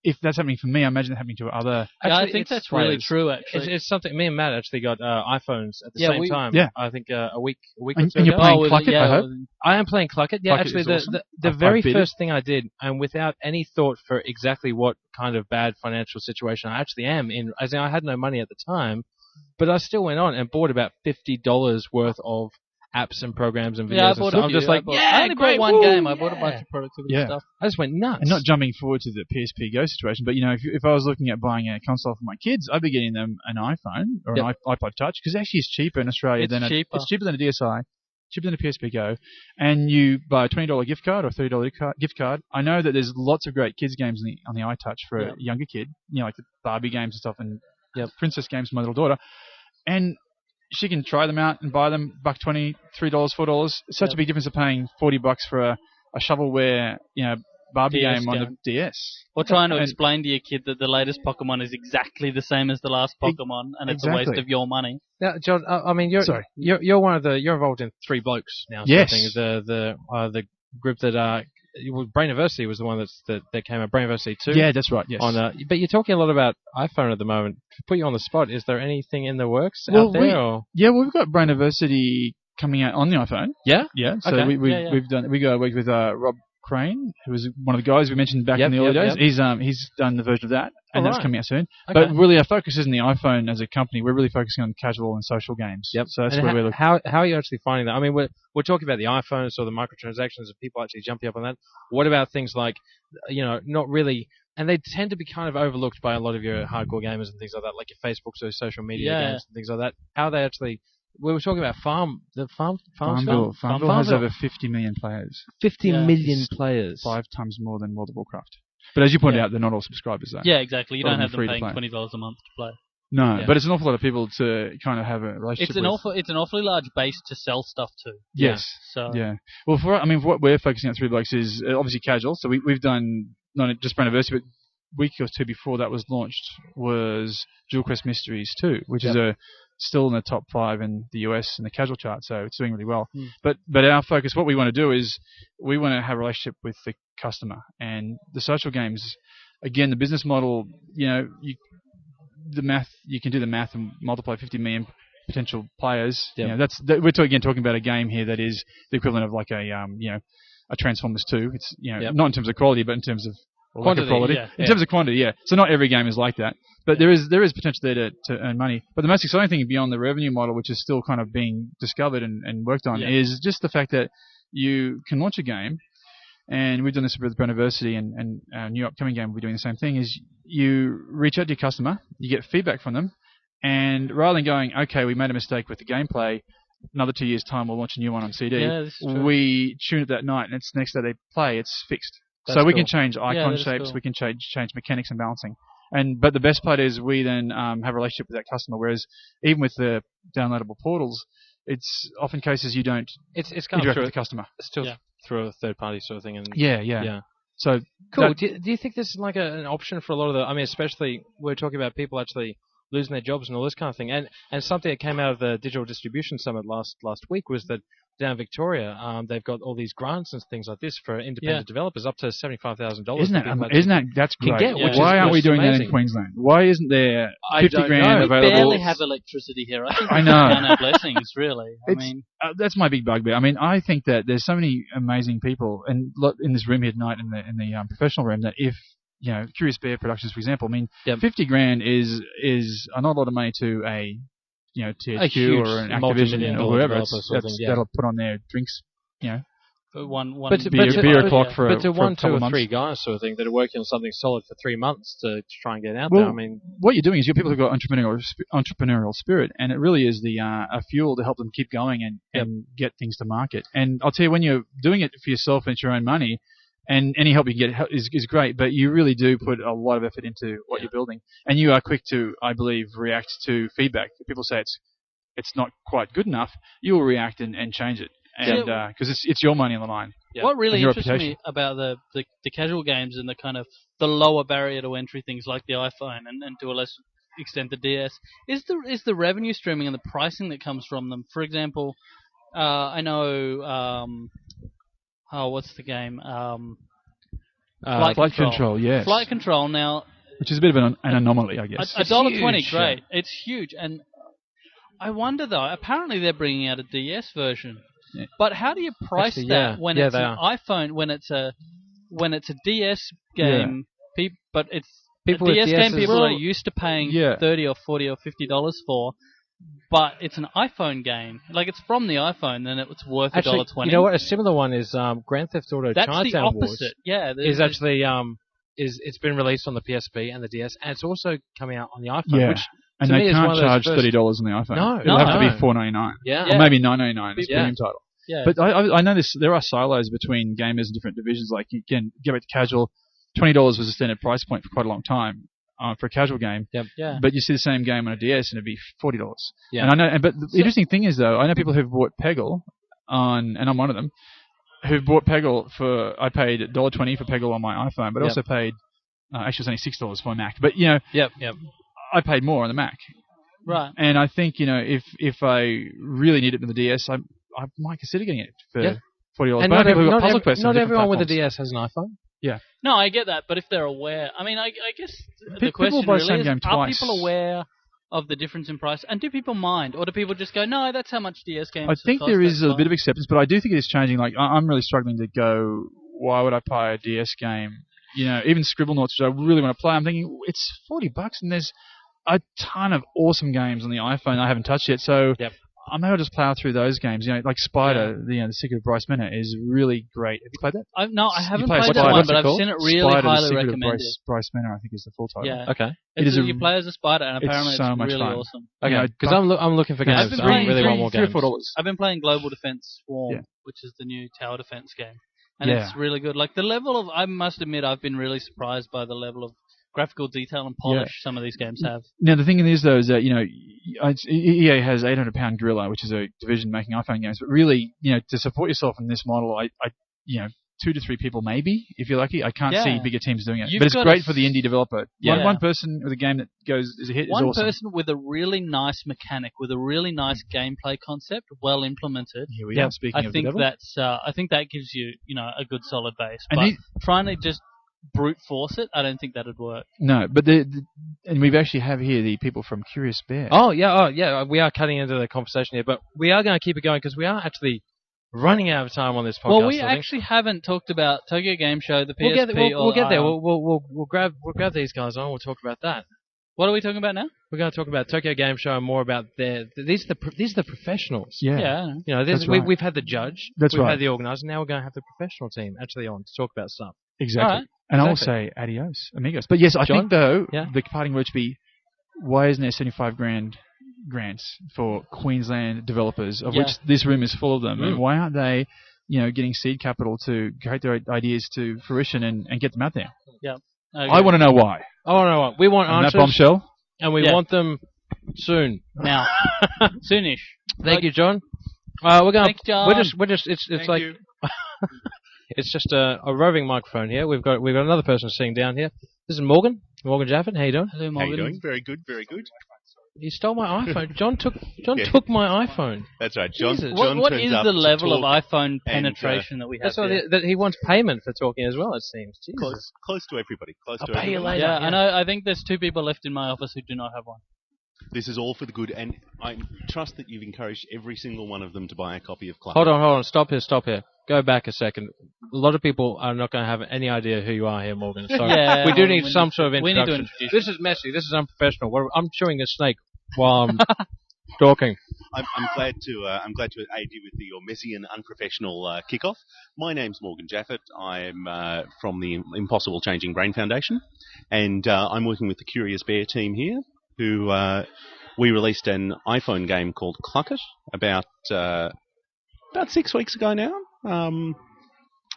Speaker 4: if that's happening for me, I imagine it happening to other.
Speaker 2: Actually, I think that's really true. Actually,
Speaker 1: it's something. Me and Matt actually got iPhones at the same time.
Speaker 4: Yeah.
Speaker 1: I think a week or two
Speaker 4: ago. And you're playing Clucket, I hope?
Speaker 1: I am playing Clucket. Yeah,
Speaker 4: Clucket
Speaker 1: actually,
Speaker 4: awesome.
Speaker 1: the very first thing I did, and without any thought for exactly what kind of bad financial situation I actually am in, as in I had no money at the time, but I still went on and bought about $50 worth of apps and programs and videos.
Speaker 2: Yeah, I bought
Speaker 1: I'm just like,
Speaker 2: I only bought one game. I bought a bunch of productivity stuff.
Speaker 1: I just went nuts.
Speaker 4: And not jumping forward to the PSP Go situation, but if I was looking at buying a console for my kids, I'd be getting them an iPhone or an iPod Touch, because actually it's cheaper in Australia it's cheaper than a DSi, cheaper than a PSP Go, and you buy a $20 gift card or $30 gift card. I know that there's lots of great kids games on the iTouch for a younger kid, like the Barbie games and stuff, and princess games for my little daughter, and she can try them out and buy them $1.20, $3, $4. It's such a big difference of paying $40 for a shovelware, Barbie game on the DS.
Speaker 2: Or trying to explain to your kid that the latest Pokemon is exactly the same as the last Pokemon, and it's a waste of your money.
Speaker 1: Now, John, you're one of you're involved in Three Blokes now.
Speaker 4: Yes.
Speaker 1: The group that Brainiversity was the one that came out. Brainiversity 2.
Speaker 4: Yeah, that's right. Yes.
Speaker 1: But you're talking a lot about iPhone at the moment. To put you on the spot, is there anything in the works out there?
Speaker 4: We've got Brainiversity coming out on the iPhone.
Speaker 1: Yeah.
Speaker 4: Yeah. So
Speaker 1: okay.
Speaker 4: we've done. We worked with Rob Crane, who was one of the guys we mentioned back in the early days. He's done the version of that, and that's coming out soon. Okay. But really, our focus isn't the iPhone as a company. We're really focusing on casual and social games.
Speaker 1: Yep.
Speaker 4: So that's
Speaker 1: and
Speaker 4: where we're looking.
Speaker 1: How are you actually finding that? I mean, we're talking about the iPhones or the microtransactions and people actually jumping up on that. What about things like, not really, and they tend to be kind of overlooked by a lot of your hardcore gamers and things like that, like your Facebooks or social media games and things like that. How are they actually? We were talking about
Speaker 4: Farmville has over 50 million players.
Speaker 1: 50 million players.
Speaker 4: 5 times more than World of Warcraft. But as you pointed out, they're not all subscribers, though.
Speaker 2: Yeah, exactly. You don't have them paying $20 a month to play.
Speaker 4: No, but it's an awful lot of people to kind of have a relationship with.
Speaker 2: It's an awfully large base to sell stuff to.
Speaker 4: Yes. Well, what we're focusing on 3 Blokes is obviously casual. So we've done, not just for anniversary, but week or two before that was launched was Jewel Quest Mysteries 2, which is still in the top 5 in the US in the casual chart, so it's doing really well. But our focus, what we want to do is we want to have a relationship with the customer. And the social games, again, the business model, you can do the math and multiply 50 million potential players. We're talking about a game here that is the equivalent of like a Transformers 2. It's not in terms of quality, but in terms of quality. In terms of quantity, So not every game is like that, but there is potential there to earn money. But the most exciting thing beyond the revenue model, which is still kind of being discovered and worked on, is just the fact that you can launch a game, and we've done this with Braniversity and our new upcoming game. We're doing the same thing. Is you reach out to your customer, you get feedback from them, and rather than going, okay, we made a mistake with the gameplay, another 2 years' time we'll launch a new one on CD. We tune it that night, and it's next day they play, it's fixed. So we can change icon shapes, we can change mechanics and balancing. But the best part is we then have a relationship with that customer, whereas even with the downloadable portals, it's often cases you don't interact with the customer.
Speaker 1: It's still through a third-party sort of thing.
Speaker 4: Yeah. So
Speaker 1: cool. Do you think this is like an option for a lot of especially we're talking about people actually losing their jobs and all this kind of thing. And something that came out of the Digital Distribution Summit last week was that down in Victoria, they've got all these grants and things like this for independent developers, up to $75,000.
Speaker 4: That's great? Why aren't we doing that in Queensland? Why isn't there 50 grand available?
Speaker 2: We barely have electricity here. I think we count our blessings, really.
Speaker 4: That's my big bugbear. I think that there's so many amazing people in this room here tonight in the professional room that if Curious Bear Productions, for example, 50 grand is not a lot of money to a THQ or an Activision or whoever that'll put on their drinks, beer o'clock for
Speaker 1: but to
Speaker 4: for
Speaker 1: 1, 2, or 3 guys sort of thing that are working on something solid for 3 months to try and get out there.
Speaker 4: What you're doing is you're people who've got entrepreneurial spirit, and it really is a fuel to help them keep going and get things to market. And I'll tell you, when you're doing it for yourself and it's your own money, and any help you can get is great, but you really do put a lot of effort into what you're building. And you are quick to, I believe, react to feedback. If people say it's not quite good enough, you will react and change it. And because it's your money on the line.
Speaker 2: Yeah. What really interests me about the casual games and the kind of the lower barrier to entry things like the iPhone and to a less extent the DS is the revenue streaming and the pricing that comes from them. For example, I know... what's the game?
Speaker 4: Flight Control, yes.
Speaker 2: Flight Control, now...
Speaker 4: Which is a bit of an anomaly, I guess.
Speaker 2: $1.20, great. It's huge. And I wonder, though, apparently they're bringing out a DS version. Yeah. But how do you price that when it's an iPhone, when it's a DS game, but it's people a DS game people are used to paying $30 or $40 or $50 for, but it's an iPhone game. Like, it's from the iPhone, then it's worth $1.20.
Speaker 1: You know what? A similar one is Grand Theft Auto Chinatown Wars.
Speaker 2: That's the opposite.
Speaker 1: Is actually it's been released on the PSP and the DS, and it's also coming out on the iPhone. Which
Speaker 4: and they can't charge $30 on the iPhone.
Speaker 1: No,
Speaker 4: it'll have to be $4.99. Or maybe $9.99 as a premium title.
Speaker 2: Yeah.
Speaker 4: But I know there are silos between gamers in different divisions. Like, you can get back to casual. $20 was a standard price point for quite a long time. For a casual game, but you see the same game on a DS and it'd be $40. Yeah. And I know, but the interesting thing is, though, I know people who've bought Peggle and I'm one of them, who've bought Peggle I paid $1.20 for Peggle on my iPhone, but I also paid, actually it was only $6 for a Mac, but I paid more on the Mac.
Speaker 2: Right.
Speaker 4: And I think, if I really need it in the DS, I might consider getting it for $40.
Speaker 1: And not everyone with a DS has an iPhone.
Speaker 4: Yeah.
Speaker 2: No, I get that, but if they're aware, I guess the question really is, are people aware of the difference in price, and do people mind, or do people just go, no, that's how much DS games
Speaker 4: I think there is a bit of acceptance, but I do think it is changing. Like, I'm really struggling to go why would I buy a DS game? Even Scribblenauts, which I really want to play, I'm thinking, it's $40 and there's a ton of awesome games on the iPhone I haven't touched yet, so I may just plow through those games. Like Spider, the Secret of Bryce Minor is really great. Have you played that?
Speaker 2: No, I haven't played that one, but I've seen it really
Speaker 4: Spider,
Speaker 2: highly recommended.
Speaker 4: Bryce Minor, I think, is the full title.
Speaker 2: Yeah.
Speaker 1: Okay.
Speaker 2: You play as a spider, and apparently it's really
Speaker 4: fun.
Speaker 2: awesome.
Speaker 1: Okay, because I'm looking for games. I really want more games.
Speaker 2: I've been playing Global Defense Swarm, which is the new tower defense game, and it's really good. Like the level of, I must admit, I've been really surprised by the level of graphical detail and polish some of these games have. Now
Speaker 4: the thing is though is that EA has £800 Gorilla, which is a division making iPhone games, but really to support yourself in this model, I 2 to 3 people maybe if you're lucky. I can't see bigger teams doing it, but it's great for the indie developer. One person with a game that is a hit is awesome.
Speaker 2: One person with a really nice mechanic, with a really nice gameplay concept, well implemented.
Speaker 4: Here we go. Speaking of the devil.
Speaker 2: I think that gives you a good solid base. But trying to just brute force it, I don't think that'd work.
Speaker 4: No, but and we actually have here the people from Curious Bear.
Speaker 1: Oh yeah, we are cutting into the conversation here, but we are going to keep it going because we are actually running out of time on this podcast.
Speaker 2: Well, we actually haven't talked about Tokyo Game Show, the PSP.
Speaker 1: We'll get there. We'll grab these guys on. We'll talk about that.
Speaker 2: What are we talking about now?
Speaker 1: We're going to talk about Tokyo Game Show and more about these are the professionals.
Speaker 4: Yeah.
Speaker 1: We've had the judge. We've had the organizer. Now we're going to have the professional team actually on to talk about stuff.
Speaker 4: Exactly. Right. And I'll say adios, amigos. But yes, I think though the parting word should be, why isn't there 75 grand grants for Queensland developers, of which this room is full of them, and why aren't they, getting seed capital to create their ideas to fruition and get them out there?
Speaker 2: Yeah,
Speaker 4: I want to know why.
Speaker 1: I want to know why. We want answers.
Speaker 4: That bombshell,
Speaker 1: and we want them soon.
Speaker 2: Now, soonish.
Speaker 1: Thank you, John. We're going.
Speaker 2: Thanks, John.
Speaker 1: We're just. It's like. It's just a roving microphone here. We've got another person sitting down here. This is Morgan Jafford. How you doing?
Speaker 2: Hello, Morgan.
Speaker 5: How you doing? Very good, very good.
Speaker 1: You stole my iPhone. John took my iPhone.
Speaker 5: That's right. John
Speaker 2: what is the level of iPhone penetration that we have?
Speaker 1: That's what that he wants payment for talking as well. It seems.
Speaker 5: Close to everybody.
Speaker 1: I'll pay you later.
Speaker 2: Yeah, I know. I think there's 2 people left in my office who do not have one.
Speaker 5: This is all for the good, and I trust that you've encouraged every single one of them to buy a copy of Club.
Speaker 1: Hold on. Stop here. Go back a second. A lot of people are not going to have any idea who you are here, Morgan. So we do need some sort of introduction. This is messy. This is unprofessional. I'm chewing a snake while I'm talking.
Speaker 5: I'm glad to aid you with your messy and unprofessional kickoff. My name's Morgan Jafford. I'm from the Impossible Changing Brain Foundation, and I'm working with the Curious Bear team here, who we released an iPhone game called Cluck-It about 6 weeks ago now.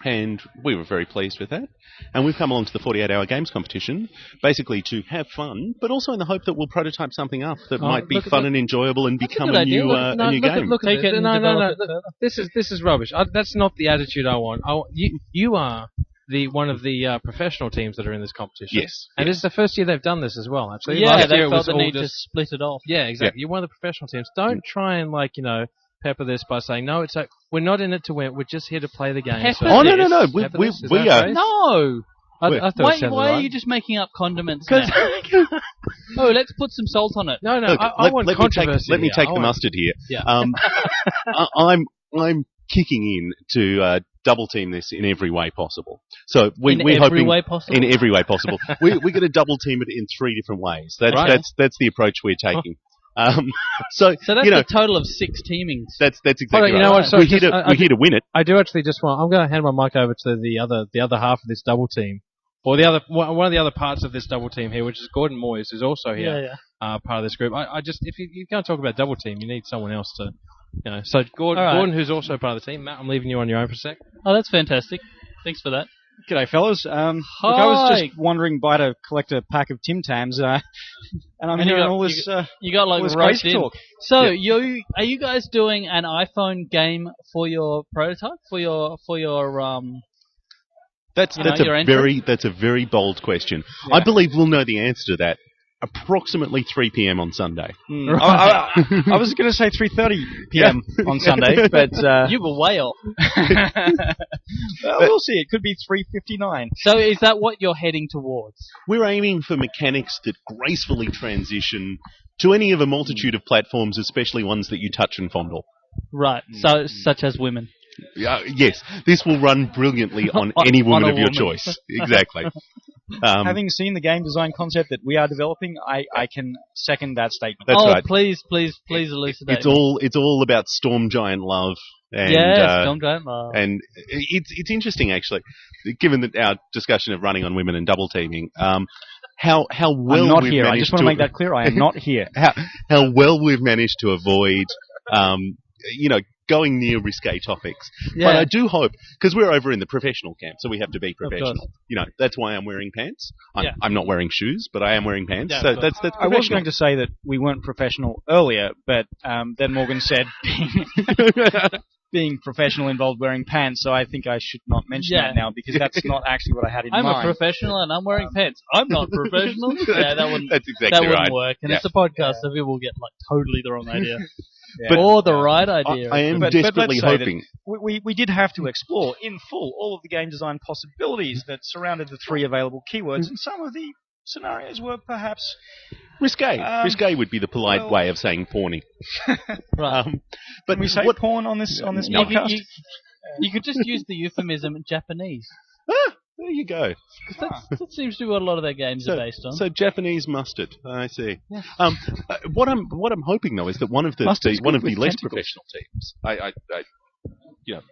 Speaker 5: And we were very pleased with that. And we've come along to the 48-hour games competition, basically to have fun, but also in the hope that we'll prototype something up that might be fun and enjoyable and become a new game.
Speaker 1: No. This is rubbish. That's not the attitude I want. You are one of the professional teams that are in this competition.
Speaker 5: Yes.
Speaker 1: And this is the first year they've done this as well, actually.
Speaker 2: Yeah, they felt the need to split it off.
Speaker 1: Yeah, exactly. You're one of the professional teams. Don't try and, pepper this by saying, no, it's we're not in it to win. We're just here to play the game.
Speaker 5: No. We are.
Speaker 2: No. Why are you just making up condiments now? Let's put some salt on it.
Speaker 1: No, I want controversy.
Speaker 5: Let me take the mustard here.
Speaker 1: Yeah.
Speaker 5: I'm kicking in to double team this in every way possible. So we're hoping
Speaker 2: in every way possible.
Speaker 5: We're going to double team it in 3 different ways. That's the approach we're taking. So that's
Speaker 2: a total of 6 teamings.
Speaker 5: That's exactly right.
Speaker 1: What,
Speaker 5: we're here to win it.
Speaker 1: I do actually just want. I'm going to hand my mic over to the other half of this double team, or one of the other parts of this double team here, which is Gordon Moyes, who's also here, part of this group. I just if you're going to talk about double team, you need someone else to, So Gordon, who's also part of the team. Matt, I'm leaving you on your own for a sec.
Speaker 2: Oh, that's fantastic. Thanks for that.
Speaker 6: G'day, fellas. Look, I was just wandering by to collect a pack of Tim Tams, and I'm hearing all this.
Speaker 2: You got roast talk. So, are you guys doing an iPhone game for your prototype? For your
Speaker 5: That's a very bold question. Yeah. I believe we'll know the answer to that approximately 3 p.m. on Sunday.
Speaker 6: I was going to say 3:30 p.m. on Sunday, but
Speaker 2: you were way off.
Speaker 6: We'll see. It could be 3:59.
Speaker 2: So is that what you're heading towards?
Speaker 5: We're aiming for mechanics that gracefully transition to any of a multitude of platforms, especially ones that you touch and fondle.
Speaker 2: Right. So such as women.
Speaker 5: Yes, this will run brilliantly on any woman of your choice. Exactly.
Speaker 6: Having seen the game design concept that we are developing, I can second that statement.
Speaker 5: That's right.
Speaker 2: Please elucidate.
Speaker 5: It's all about Storm Giant love. And,
Speaker 2: Storm Giant love.
Speaker 5: And it's interesting, actually, given that our discussion of running on women and double teaming. How well
Speaker 6: I'm not
Speaker 5: we've
Speaker 6: here.
Speaker 5: managed
Speaker 6: I just want to make that clear. I am not here.
Speaker 5: How well we've managed to avoid, going near risque topics. Yeah. But I do hope, because we're over in the professional camp, so we have to be professional. That's why I'm wearing pants. I'm not wearing shoes, but I am wearing pants. Yeah, so that's
Speaker 6: I was going to say that we weren't professional earlier, but then Morgan said being professional involved wearing pants, so I think I should not mention that now, because that's not actually what I had in mind.
Speaker 2: I'm a professional and I'm wearing pants. I'm not professional. That wouldn't work. And it's a podcast, so people will get totally the wrong idea. Yeah. Or the right idea.
Speaker 5: I am desperately hoping.
Speaker 6: We did have to explore in full all of the game design possibilities that surrounded the 3 available keywords, and some of the scenarios were perhaps
Speaker 5: risque. Risque would be the polite way of saying porny.
Speaker 2: Right.
Speaker 6: But can we say porn on this podcast?
Speaker 2: You could just use the euphemism Japanese.
Speaker 5: There you go.
Speaker 2: That seems to be what a lot of their games are based on.
Speaker 5: So Japanese mustard, I see. Yeah. What I'm hoping though is that one of the less professional teams,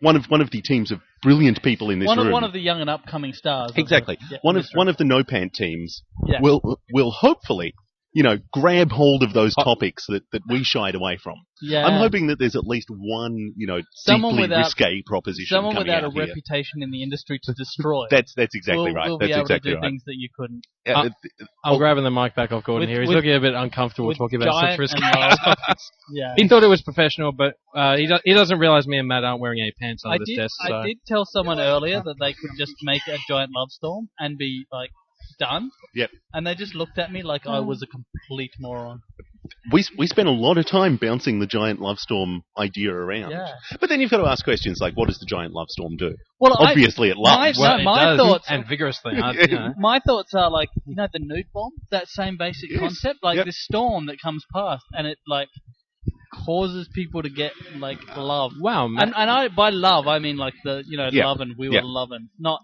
Speaker 5: one of the teams of brilliant people in this room,
Speaker 2: one of the young and upcoming stars.
Speaker 5: Exactly. One of the no pant teams will hopefully grab hold of those topics that we shied away from.
Speaker 2: Yeah.
Speaker 5: I'm hoping that there's at least one, deeply risque proposition
Speaker 2: someone
Speaker 5: coming
Speaker 2: without
Speaker 5: out
Speaker 2: a reputation in the industry to destroy.
Speaker 5: That's exactly right.
Speaker 2: We'll
Speaker 5: That's
Speaker 2: be able
Speaker 5: exactly
Speaker 2: to do
Speaker 5: right.
Speaker 2: things that you couldn't.
Speaker 1: I'm grabbing the mic back off Gordon here. He's looking a bit uncomfortable talking about such risky.
Speaker 2: Yeah.
Speaker 1: He thought it was professional, but he doesn't realize me and Matt aren't wearing any pants on this desk. So.
Speaker 2: I did tell someone earlier that they could just make a giant love storm and be done.
Speaker 5: Yep.
Speaker 2: And they just looked at me like I was a complete moron.
Speaker 5: We spent a lot of time bouncing the giant love storm idea around.
Speaker 2: Yeah.
Speaker 5: But then you've got to ask questions like, what does the giant love storm do?
Speaker 2: Well,
Speaker 5: obviously it loves.
Speaker 2: My thoughts
Speaker 1: and vigorously.
Speaker 2: My thoughts are the nude bomb, that same basic concept, this storm that comes past and it causes people to get love.
Speaker 1: Wow, man.
Speaker 2: And I by love I mean love and we were loving, not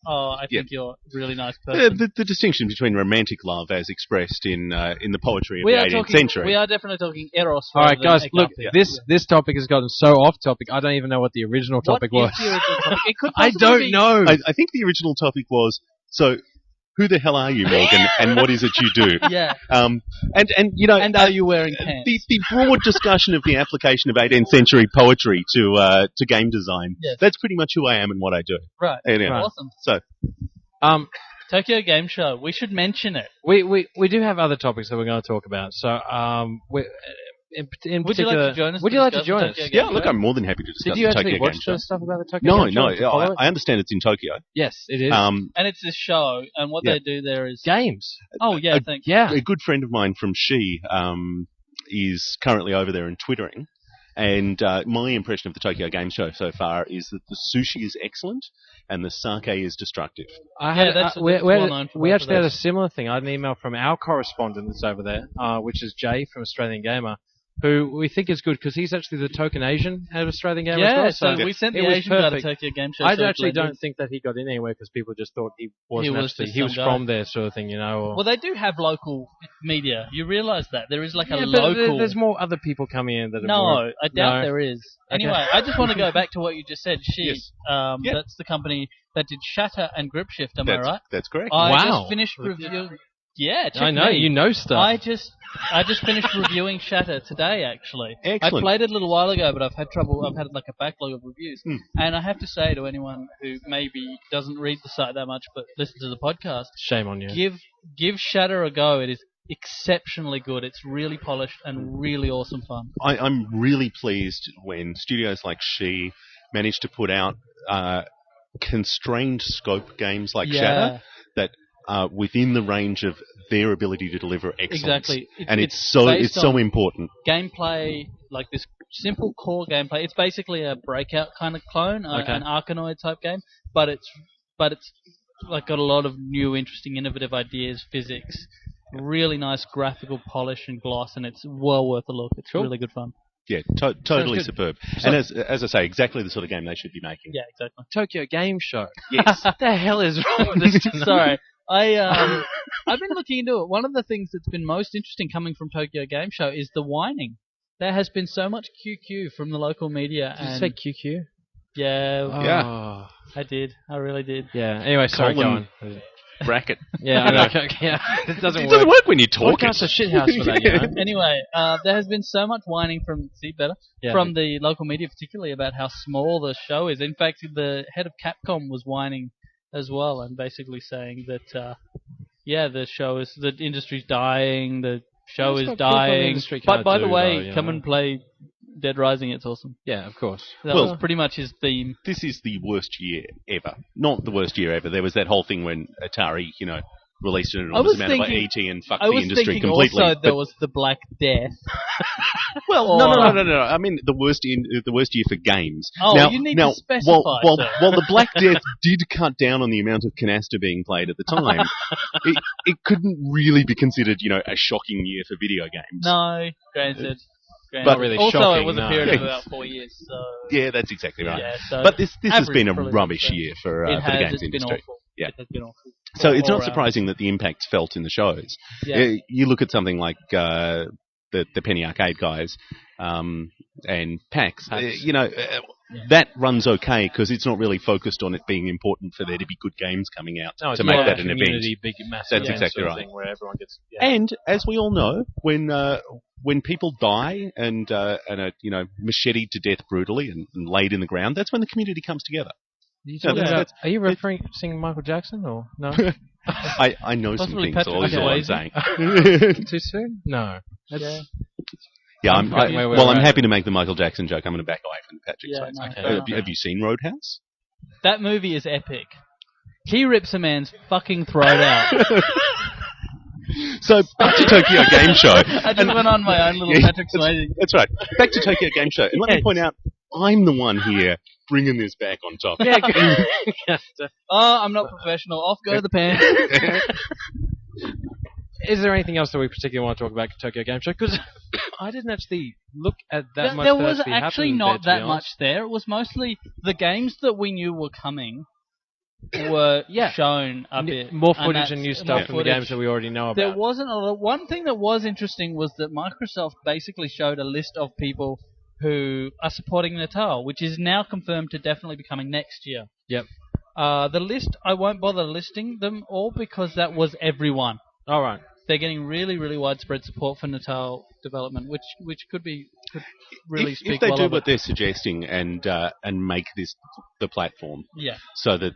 Speaker 2: I think you're a really nice person.
Speaker 5: The distinction between romantic love as expressed in the poetry of the 18th century.
Speaker 2: We are definitely talking eros.
Speaker 1: All right, guys, look, this topic has gotten so off topic. I don't even know what the original topic was.
Speaker 2: What is the original topic? It could
Speaker 1: I don't know.
Speaker 5: I think the original topic was who the hell are you, Morgan, and what is it you do?
Speaker 2: Yeah.
Speaker 5: And
Speaker 2: are you wearing pants?
Speaker 5: The broad discussion of the application of 18th century poetry to game design.
Speaker 2: Yes.
Speaker 5: That's pretty much who I am and what I do.
Speaker 2: Right.
Speaker 5: Anyway,
Speaker 2: Awesome.
Speaker 5: So,
Speaker 2: Tokyo Game Show. We should mention it.
Speaker 1: We do have other topics that we're going to talk about. So, in
Speaker 2: would you like to join us?
Speaker 1: Would you like to join us?
Speaker 5: Yeah, look, I'm more than happy to discuss the Tokyo Game Show.
Speaker 1: Did you actually watch the stuff about the Tokyo Game Show?
Speaker 5: No, I understand it's in Tokyo.
Speaker 1: Yes, it is.
Speaker 2: And it's this show, and what they do there is
Speaker 1: games.
Speaker 2: Oh yeah, thanks.
Speaker 1: Yeah,
Speaker 5: a good friend of mine from She is currently over there and twittering. And my impression of the Tokyo Game Show so far is that the sushi is excellent and the sake is destructive.
Speaker 1: We actually had a similar thing. I had an email from our correspondent that's over there, which is Jay from Australian Gamer, who we think is good because he's actually the token Asian at Australian Gamer as well.
Speaker 2: So we sent the Asian guy to Tokyo Game Show.
Speaker 1: I actually don't think that he got in anywhere because people just thought he was from there sort of thing,
Speaker 2: Well, they do have local media. You realise that there is a local.
Speaker 1: But there's more other people coming in that.
Speaker 2: I doubt there is. Anyway, I just want to go back to what you just said. That's the company that did Shatter and Gripshift. Am I right?
Speaker 5: That's correct.
Speaker 2: I just finished reviewing. Yeah,
Speaker 1: I know you know stuff.
Speaker 2: I just finished reviewing Shatter today. Actually,
Speaker 5: excellent.
Speaker 2: I played it a little while ago, but I've had trouble. I've had a backlog of reviews, and I have to say to anyone who maybe doesn't read the site that much but listens to the podcast,
Speaker 1: shame on you.
Speaker 2: Give Shatter a go. It is exceptionally good. It's really polished and really awesome fun.
Speaker 5: I'm really pleased when studios like She manage to put out constrained scope games like Shatter that are within the range of their ability to deliver excellence.
Speaker 2: Exactly.
Speaker 5: It's so important.
Speaker 2: Gameplay, like this simple core gameplay. It's basically a Breakout kind of clone, an Arkanoid type game, but it's got a lot of new, interesting, innovative ideas, physics, really nice graphical polish and gloss, and it's well worth a look. It's really good fun.
Speaker 5: Yeah, totally superb. So, and as I say, exactly the sort of game they should be making.
Speaker 2: Yeah, exactly.
Speaker 1: Tokyo Game Show.
Speaker 5: Yes.
Speaker 1: What the hell is wrong with this tonight?
Speaker 2: Sorry. I've been looking into it. One of the things that's been most interesting coming from Tokyo Game Show is the whining. There has been so much QQ from the local media.
Speaker 1: Did you say QQ?
Speaker 2: Yeah.
Speaker 5: Yeah.
Speaker 2: I did. I really did.
Speaker 1: Yeah. Anyway, sorry, go on.
Speaker 5: Bracket.
Speaker 1: Yeah, I know. Yeah, it doesn't
Speaker 5: work when you talk.
Speaker 1: Podcast's a shithouse for that, you know?
Speaker 2: Anyway, there has been so much whining from from the local media, particularly about how small the show is. In fact, the head of Capcom was whining as well, and basically saying that the industry's dying, the show is dying. But by the way, come and play Dead Rising, it's awesome.
Speaker 1: Yeah, of course.
Speaker 2: That was pretty much his theme.
Speaker 5: This is the worst year ever. Not the worst year ever. There was that whole thing when Atari, released an enormous amount of ET and fucked the industry completely.
Speaker 2: Also there was the Black Death.
Speaker 5: Well, no. I mean the worst year for games.
Speaker 2: Oh,
Speaker 5: now,
Speaker 2: you need to specify.
Speaker 5: While the Black Death did cut down on the amount of canister being played at the time, it couldn't really be considered, a shocking year for video games.
Speaker 2: No, granted.
Speaker 1: But really
Speaker 2: also,
Speaker 1: shocking,
Speaker 2: it was a period of about 4 years. So
Speaker 5: yeah, that's exactly right.
Speaker 2: Yeah, so
Speaker 5: but this has been a rubbish year for the games industry.
Speaker 2: Been awful.
Speaker 5: Yeah.
Speaker 2: It has been awful.
Speaker 5: So it's not surprising that the impact's felt in the shows.
Speaker 2: Yeah.
Speaker 5: You look at something like the Penny Arcade guys and PAX. That runs okay because it's not really focused on it being important for there to be good games coming out to make that an event.
Speaker 1: Big, massive
Speaker 5: That's exactly right.
Speaker 1: Thing where everyone gets,
Speaker 5: And as we all know, when people die and are macheted to death brutally and laid in the ground, that's when the community comes together.
Speaker 1: Are you referencing Michael Jackson or no?
Speaker 5: I know some things. All I'm saying.
Speaker 1: Too soon? No.
Speaker 5: Yeah, I'm happy to make the Michael Jackson joke. I'm going to back away from Patrick Swayze. Have you seen Roadhouse?
Speaker 2: That movie is epic. He rips a man's fucking throat out.
Speaker 5: So, back to Tokyo Game Show.
Speaker 2: I just went on my own little Patrick Swayze.
Speaker 5: That's right. Back to Tokyo Game Show. And let me point out, I'm the one here bringing this back on top.
Speaker 2: I'm not professional. Off go the pants.
Speaker 1: Is there anything else that we particularly want to talk about Tokyo Game Show? Because I didn't actually look at that much.
Speaker 2: There was actually not that much there. It was mostly the games that we knew were coming were shown a bit.
Speaker 1: More footage and new stuff from the games that we already know about.
Speaker 2: There wasn't a lot. One thing that was interesting was that Microsoft basically showed a list of people who are supporting Natal, which is now confirmed to definitely be coming next year.
Speaker 1: Yep.
Speaker 2: The list, I won't bother listing them all because that was everyone.
Speaker 1: All right.
Speaker 2: They're getting really, really widespread support for Natal development, which could really speak well of it.
Speaker 5: If they do what they're suggesting and make this the platform, so that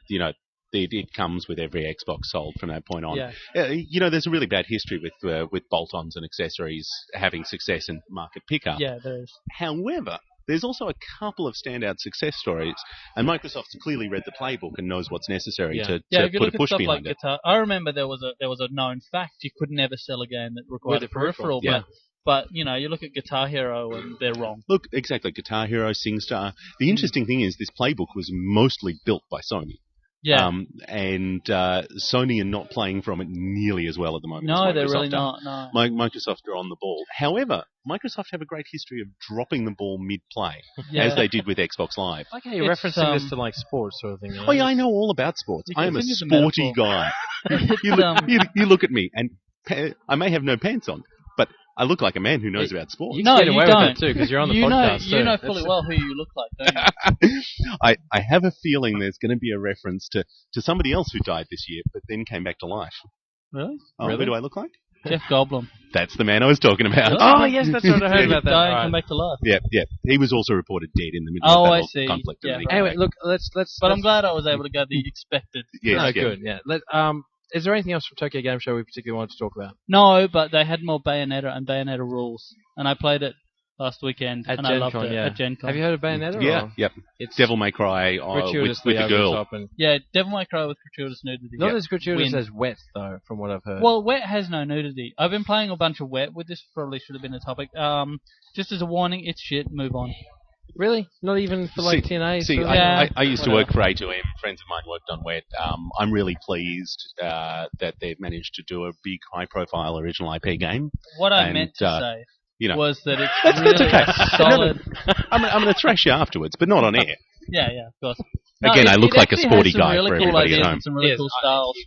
Speaker 5: it comes with every Xbox sold from that point on.
Speaker 2: Yeah.
Speaker 5: There's a really bad history with bolt-ons and accessories having success and market pickup.
Speaker 2: Yeah, there is.
Speaker 5: However, there's also a couple of standout success stories, and Microsoft's clearly read the playbook and knows what's necessary to put a push behind it.
Speaker 2: Guitar, I remember there was a known fact: you could never sell a game that required a peripheral.
Speaker 5: Yeah.
Speaker 2: But you look at Guitar Hero and they're wrong.
Speaker 5: Look, exactly, Guitar Hero, SingStar. The interesting thing is this playbook was mostly built by Sony.
Speaker 2: Yeah.
Speaker 5: And Sony are not playing from it nearly as well at the moment.
Speaker 2: No, they're really not. No.
Speaker 5: Microsoft are on the ball. However, Microsoft have a great history of dropping the ball mid-play, as they did with Xbox Live.
Speaker 1: Okay, you're referencing this to like sports sort of thing.
Speaker 5: Oh yeah, I know all about sports. I am a sporty guy. You look at me, and I may have no pants on, but I look like a man who knows about sports.
Speaker 1: You can get away with it too, because you're on the podcast.
Speaker 2: You know fully well who you look like, don't you?
Speaker 5: I have a feeling there's going to be a reference to somebody else who died this year, but then came back to life.
Speaker 2: Really?
Speaker 5: Oh, who do I look like?
Speaker 2: Jeff Goldblum.
Speaker 5: That's the man I was talking about.
Speaker 1: Oh, yes, that's what I heard about that.
Speaker 2: Died and come back to life.
Speaker 5: Yeah. He was also reported dead in the middle of that whole conflict.
Speaker 2: Yeah,
Speaker 1: anyway, look, let's.
Speaker 2: But I'm glad I was able to go the expected.
Speaker 5: Yes,
Speaker 1: good. Yeah. Is there anything else from Tokyo Game Show we particularly wanted to talk about?
Speaker 2: No, but they had more Bayonetta and Bayonetta rules, and I played it last weekend and I loved it at Gen Con.
Speaker 1: Have you heard of Bayonetta?
Speaker 5: Yeah, yep. It's Devil May Cry with the girl.
Speaker 2: Yeah, Devil May Cry with gratuitous nudity.
Speaker 1: Not as gratuitous as Wet, though, from what I've heard.
Speaker 2: Well, Wet has no nudity. I've been playing a bunch of Wet, this probably should have been a topic. Just as a warning, it's shit, move on.
Speaker 1: Really? Not even for TNA?
Speaker 5: I used to work for A2M. Friends of mine worked on Wet. I'm really pleased that they've managed to do a big, high-profile original IP game.
Speaker 2: What I meant to say was that it's really
Speaker 5: okay.
Speaker 2: solid.
Speaker 5: I'm going to thrash you afterwards, but not on air.
Speaker 2: Yeah, of course.
Speaker 5: Again, I look like a sporty guy
Speaker 2: really
Speaker 5: for
Speaker 2: cool
Speaker 5: everybody
Speaker 2: ideas
Speaker 5: at home.
Speaker 2: and some really cool styles,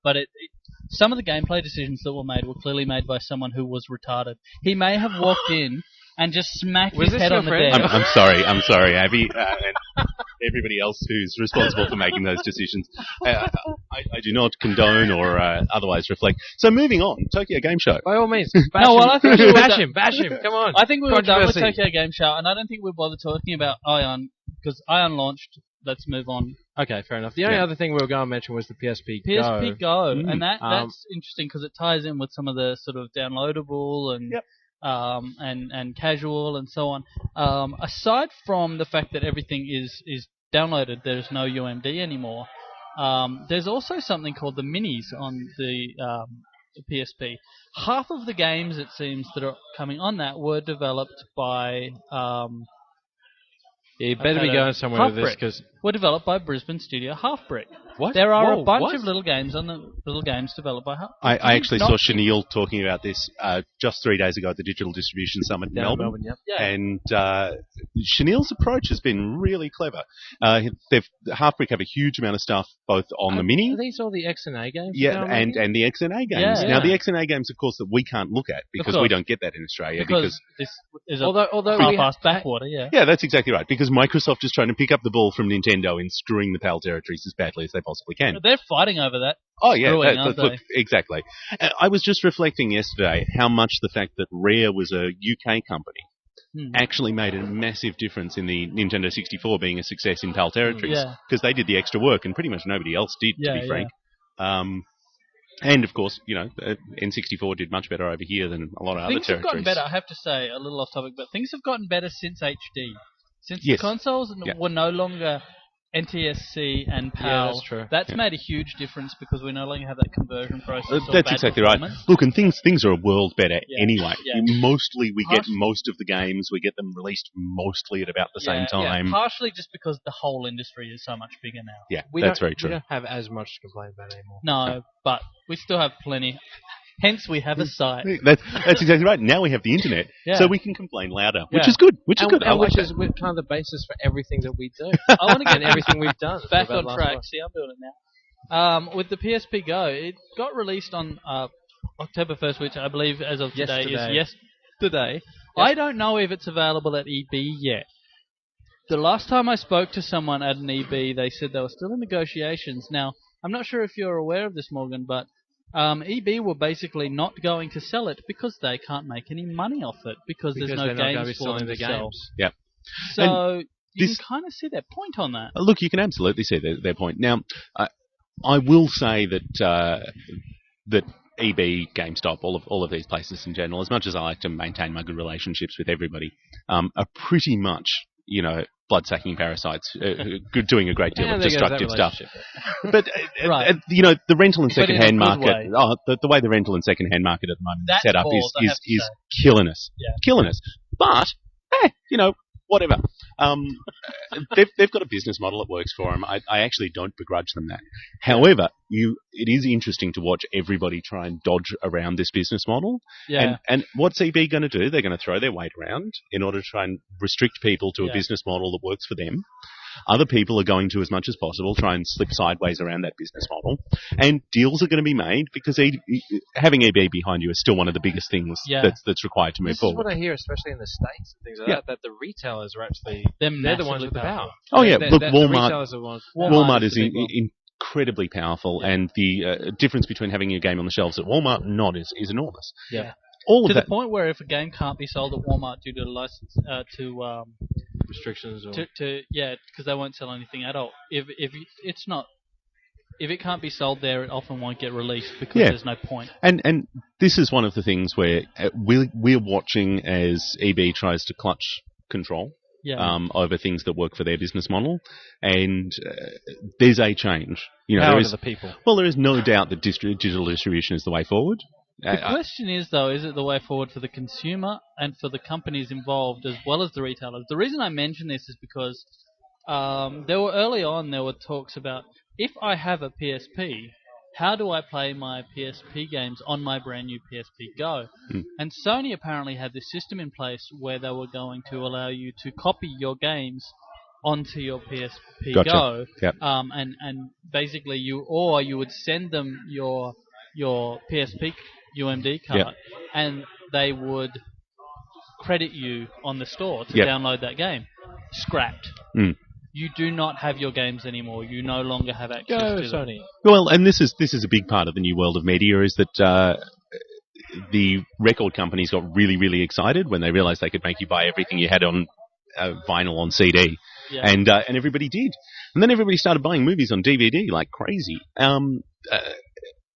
Speaker 2: but some of the gameplay decisions that were made were clearly made by someone who was retarded. He may have walked in and just smacked his head on the desk.
Speaker 5: I'm sorry, Abby, and everybody else who's responsible for making those decisions. I do not condone or otherwise reflect. So moving on, Tokyo Game Show.
Speaker 1: By all means,
Speaker 2: I think
Speaker 1: bash him. Come on.
Speaker 2: I think we were done with Tokyo Game Show, and I don't think we bothered talking about Ion because Ion launched. Let's move on.
Speaker 1: Okay, fair enough. The only other thing we were going to mention was the PSP Go.
Speaker 2: PSP Go, and that's interesting because it ties in with some of the sort of downloadable and and casual and so on. Aside from the fact that everything is downloaded, there's no UMD anymore. There's also something called the Minis on the PSP. Half of the games, it seems, that are coming on that were developed by.
Speaker 1: You better be going somewhere with this because
Speaker 2: were developed by Brisbane studio Halfbrick.
Speaker 1: What?
Speaker 2: There are a bunch of little games developed by Halfbrick.
Speaker 5: I actually saw Chenille talking about this just 3 days ago at the Digital Distribution Summit in Melbourne. And Chenille's approach has been really clever. Halfbrick have a huge amount of stuff both on the Mini.
Speaker 1: Are these all the XNA games?
Speaker 5: Yeah, and the XNA games. Now, the XNA games, of course, that we can't look at because we don't get that in Australia. Because
Speaker 2: this is although past backwater,
Speaker 5: Yeah, that's exactly right. Because Microsoft is trying to pick up the ball from Nintendo in screwing the PAL territories as badly as they possibly can.
Speaker 2: They're fighting over that.
Speaker 5: Oh, yeah, look, exactly. I was just reflecting yesterday how much the fact that Rare was a UK company actually made a massive difference in the Nintendo 64 being a success in PAL territories. Because they did the extra work and pretty much nobody else did, to be frank. And, of course, N64 did much better over here than a lot of other territories.
Speaker 2: Things have gotten better, I have to say, a little off topic, but things have gotten better since HD. Since the consoles were no longer NTSC and PAL,
Speaker 1: that's true.
Speaker 2: That's made a huge difference because we no longer have that conversion process.
Speaker 5: That's exactly right. Look, and things are a world better anyway. Mostly we get most of the games, we get them released mostly at about the same time.
Speaker 2: Yeah, partially just because the whole industry is so much bigger now.
Speaker 5: Yeah, that's very true.
Speaker 1: We don't have as much to complain about anymore.
Speaker 2: No, but we still have plenty. Hence, we have a site.
Speaker 5: That's exactly right. Now we have the internet, so we can complain louder, which is good. Which is good.
Speaker 1: And which is kind of the basis for everything that we do. I want to get everything we've done
Speaker 2: back on track. See, I'm doing it now. With the PSP Go, it got released on October 1st, which I believe, as of today, is yesterday. Yep. I don't know if it's available at EB yet. The last time I spoke to someone at an EB, they said they were still in negotiations. Now, I'm not sure if you're aware of this, Morgan, but EB were basically not going to sell it because they can't make any money off it because there's no games for them to sell.
Speaker 5: Yep.
Speaker 2: So you can kind of see their point on that.
Speaker 5: Look, you can absolutely see their point. Now, I will say that that EB, GameStop, all of these places in general, as much as I like to maintain my good relationships with everybody, are pretty much, blood-sucking parasites, doing a great deal of destructive stuff. But, the rental and second-hand market, the way the rental and second-hand market at the moment is set up is killing us. Yeah. Killing us. But, whatever. They've got a business model that works for them. I actually don't begrudge them that. However, it is interesting to watch everybody try and dodge around this business model.
Speaker 2: Yeah.
Speaker 5: And what's EB going to do? They're going to throw their weight around in order to try and restrict people to a business model that works for them. Other people are going to, as much as possible, try and slip sideways around that business model. And deals are going to be made because having EB behind you is still one of the biggest things that's required to move forward.
Speaker 1: This is what I hear, especially in the States and things like that the retailers are actually, they're the ones with the power.
Speaker 5: Oh, yeah. Look, Walmart is incredibly powerful, and the difference between having your game on the shelves at Walmart and not is enormous.
Speaker 2: Yeah. To the point where if a game can't be sold at Walmart due to license
Speaker 1: restrictions,
Speaker 2: because they won't sell anything adult. If it can't be sold there, it often won't get released because there's no point.
Speaker 5: And this is one of the things where we're watching as EB tries to clutch control over things that work for their business model, and there's a change.
Speaker 1: Power to the people.
Speaker 5: Well, there is no doubt that digital distribution is the way forward.
Speaker 2: The question is, though, is it the way forward for the consumer and for the companies involved as well as the retailers? The reason I mention this is because there were talks about, if I have a PSP, how do I play my PSP games on my brand new PSP Go? And Sony apparently had this system in place where they were going to allow you to copy your games onto your PSP Go.
Speaker 5: Yep.
Speaker 2: And basically you would send them your PSP UMD card, and they would credit you on the store to download that game. Scrapped. You do not have your games anymore. You no longer have access to them. Sony.
Speaker 5: Well, and this is a big part of the new world of media, is that the record companies got really, really excited when they realized they could make you buy everything you had on vinyl on CD, and everybody did. And then everybody started buying movies on DVD like crazy.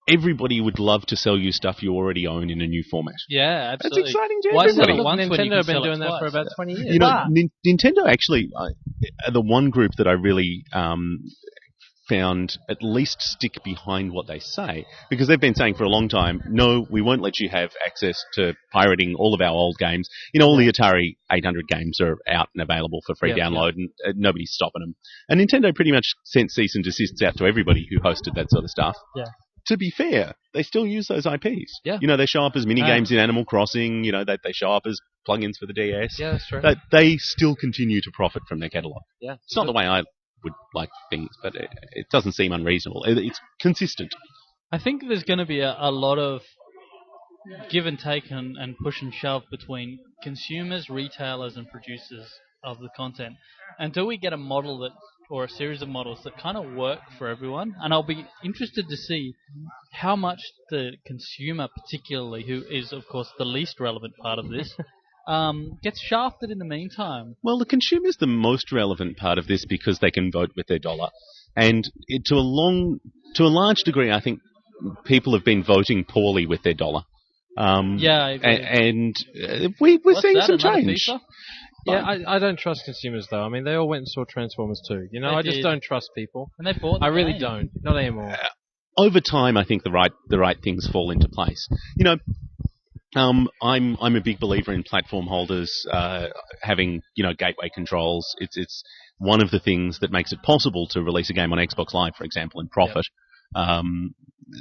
Speaker 5: Everybody would love to sell you stuff you already own in a new format.
Speaker 2: Yeah, absolutely.
Speaker 5: That's exciting to everybody.
Speaker 1: Nintendo have been doing that for about 20 years.
Speaker 5: You know, Nintendo actually are the one group that I really found at least stick behind what they say, because they've been saying for a long time, no, we won't let you have access to pirating all of our old games. You know, all the Atari 800 games are out and available for free download, and nobody's stopping them. And Nintendo pretty much sent cease and desists out to everybody who hosted that sort of stuff.
Speaker 2: Yeah.
Speaker 5: To be fair, they still use those IPs.
Speaker 1: Yeah.
Speaker 5: You know, they show up as mini-games in Animal Crossing. You know, they show up as plugins for the DS.
Speaker 1: Yeah, that's true.
Speaker 5: They still continue to profit from their catalogue.
Speaker 1: Yeah.
Speaker 5: It's not the way I would like things, but it doesn't seem unreasonable. It's consistent.
Speaker 2: I think there's going to be a lot of give and take and push and shove between consumers, retailers, and producers of the content until we get a model or a series of models that kind of work for everyone. And I'll be interested to see how much the consumer, particularly, who is, of course, the least relevant part of this, gets shafted in the meantime.
Speaker 5: Well, the consumer's the most relevant part of this because they can vote with their dollar. And to a large degree, I think people have been voting poorly with their dollar.
Speaker 2: I agree.
Speaker 5: And we're seeing some change.
Speaker 1: Yeah, I don't trust consumers, though. I mean, they all went and saw Transformers 2. You know, I just don't trust people.
Speaker 2: And they bought the
Speaker 1: I really
Speaker 2: game.
Speaker 1: don't. Not anymore.
Speaker 5: Over time, I think the right things fall into place. You know, I'm a big believer in platform holders having, you know, gateway controls. It's one of the things that makes it possible to release a game on Xbox Live, for example, and profit.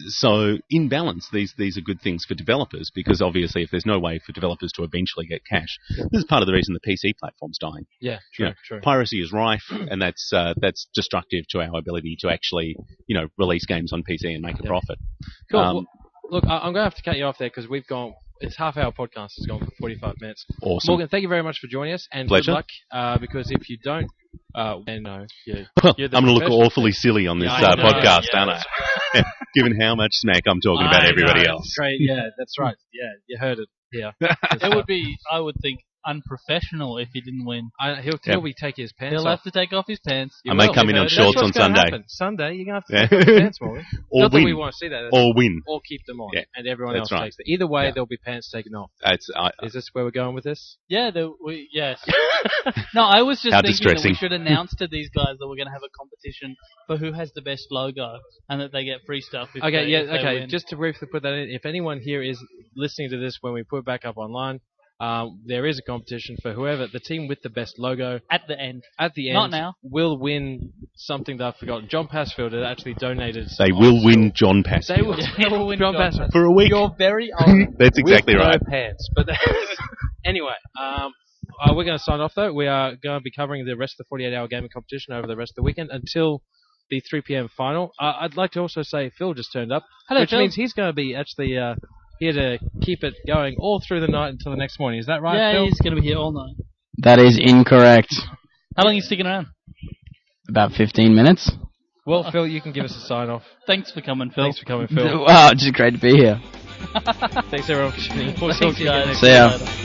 Speaker 5: So in balance, these are good things for developers, because obviously if there's no way for developers to eventually get cash, this is part of the reason the PC platform's dying.
Speaker 1: Yeah, true,
Speaker 5: you know,
Speaker 1: true.
Speaker 5: Piracy is rife, and that's destructive to our ability to actually, you know, release games on PC and make a profit.
Speaker 1: Cool. Well, look, I'm going to have to cut you off there because we've gone. It's half-hour podcast. It's gone for 45 minutes.
Speaker 5: Awesome.
Speaker 1: Morgan, thank you very much for joining us, and
Speaker 5: Pleasure.
Speaker 1: good luck. Because if you don't, then no, you're
Speaker 5: I'm going to look awfully silly on this podcast, aren't I? Given how much smack I'm talking about everybody else.
Speaker 1: Great, yeah, that's right. Yeah, you heard it. Yeah,
Speaker 2: it would be, I would think, unprofessional if he didn't win.
Speaker 1: He'll be taking his pants
Speaker 2: He'll
Speaker 1: off.
Speaker 2: have to take off his pants.
Speaker 5: I may come in on shorts on Sunday.
Speaker 1: Sunday, you're going to have to take off your pants, Morgan.
Speaker 5: Or
Speaker 1: Not
Speaker 5: win.
Speaker 1: that we want to see that.
Speaker 5: Or win.
Speaker 1: Or keep them on.
Speaker 5: Yeah,
Speaker 1: and everyone else
Speaker 5: right.
Speaker 1: takes it. Either way, there'll be pants taken off. Is this where we're going with this?
Speaker 2: Yeah, yes. No, I was just thinking that we should announce to these guys that we're going to have a competition for who has the best logo and that they get free stuff if they win.
Speaker 1: Just to briefly put that in, if anyone here is listening to this when we put it back up online, there is a competition for whoever, the team with the best logo.
Speaker 2: At the end.
Speaker 1: Not now. Will win something that I've forgotten. John Passfield had actually donated.
Speaker 5: They will win John Passfield.
Speaker 2: They will win John Passfield.
Speaker 5: For a week.
Speaker 2: You're very old.
Speaker 5: That's exactly right.
Speaker 1: No pants. But anyway, we're going to sign off, though. We are going to be covering the rest of the 48-hour gaming competition over the rest of the weekend until the 3 p.m. final. I'd like to also say Phil just turned up.
Speaker 2: Hello,
Speaker 1: which
Speaker 2: Phil.
Speaker 1: means he's going to be actually here to keep it going all through the night until the next morning. Is that right,
Speaker 2: yeah,
Speaker 1: Phil?
Speaker 2: he's going to be here all night.
Speaker 7: That is incorrect.
Speaker 2: How long are you sticking around?
Speaker 7: About 15 minutes.
Speaker 1: Well, Phil, you can give us a sign-off.
Speaker 2: Thanks for coming, Phil.
Speaker 1: Phil.
Speaker 7: Wow, just great to be here.
Speaker 1: Thanks, everyone, for tuning in.
Speaker 2: Thanks, guys.
Speaker 7: See ya.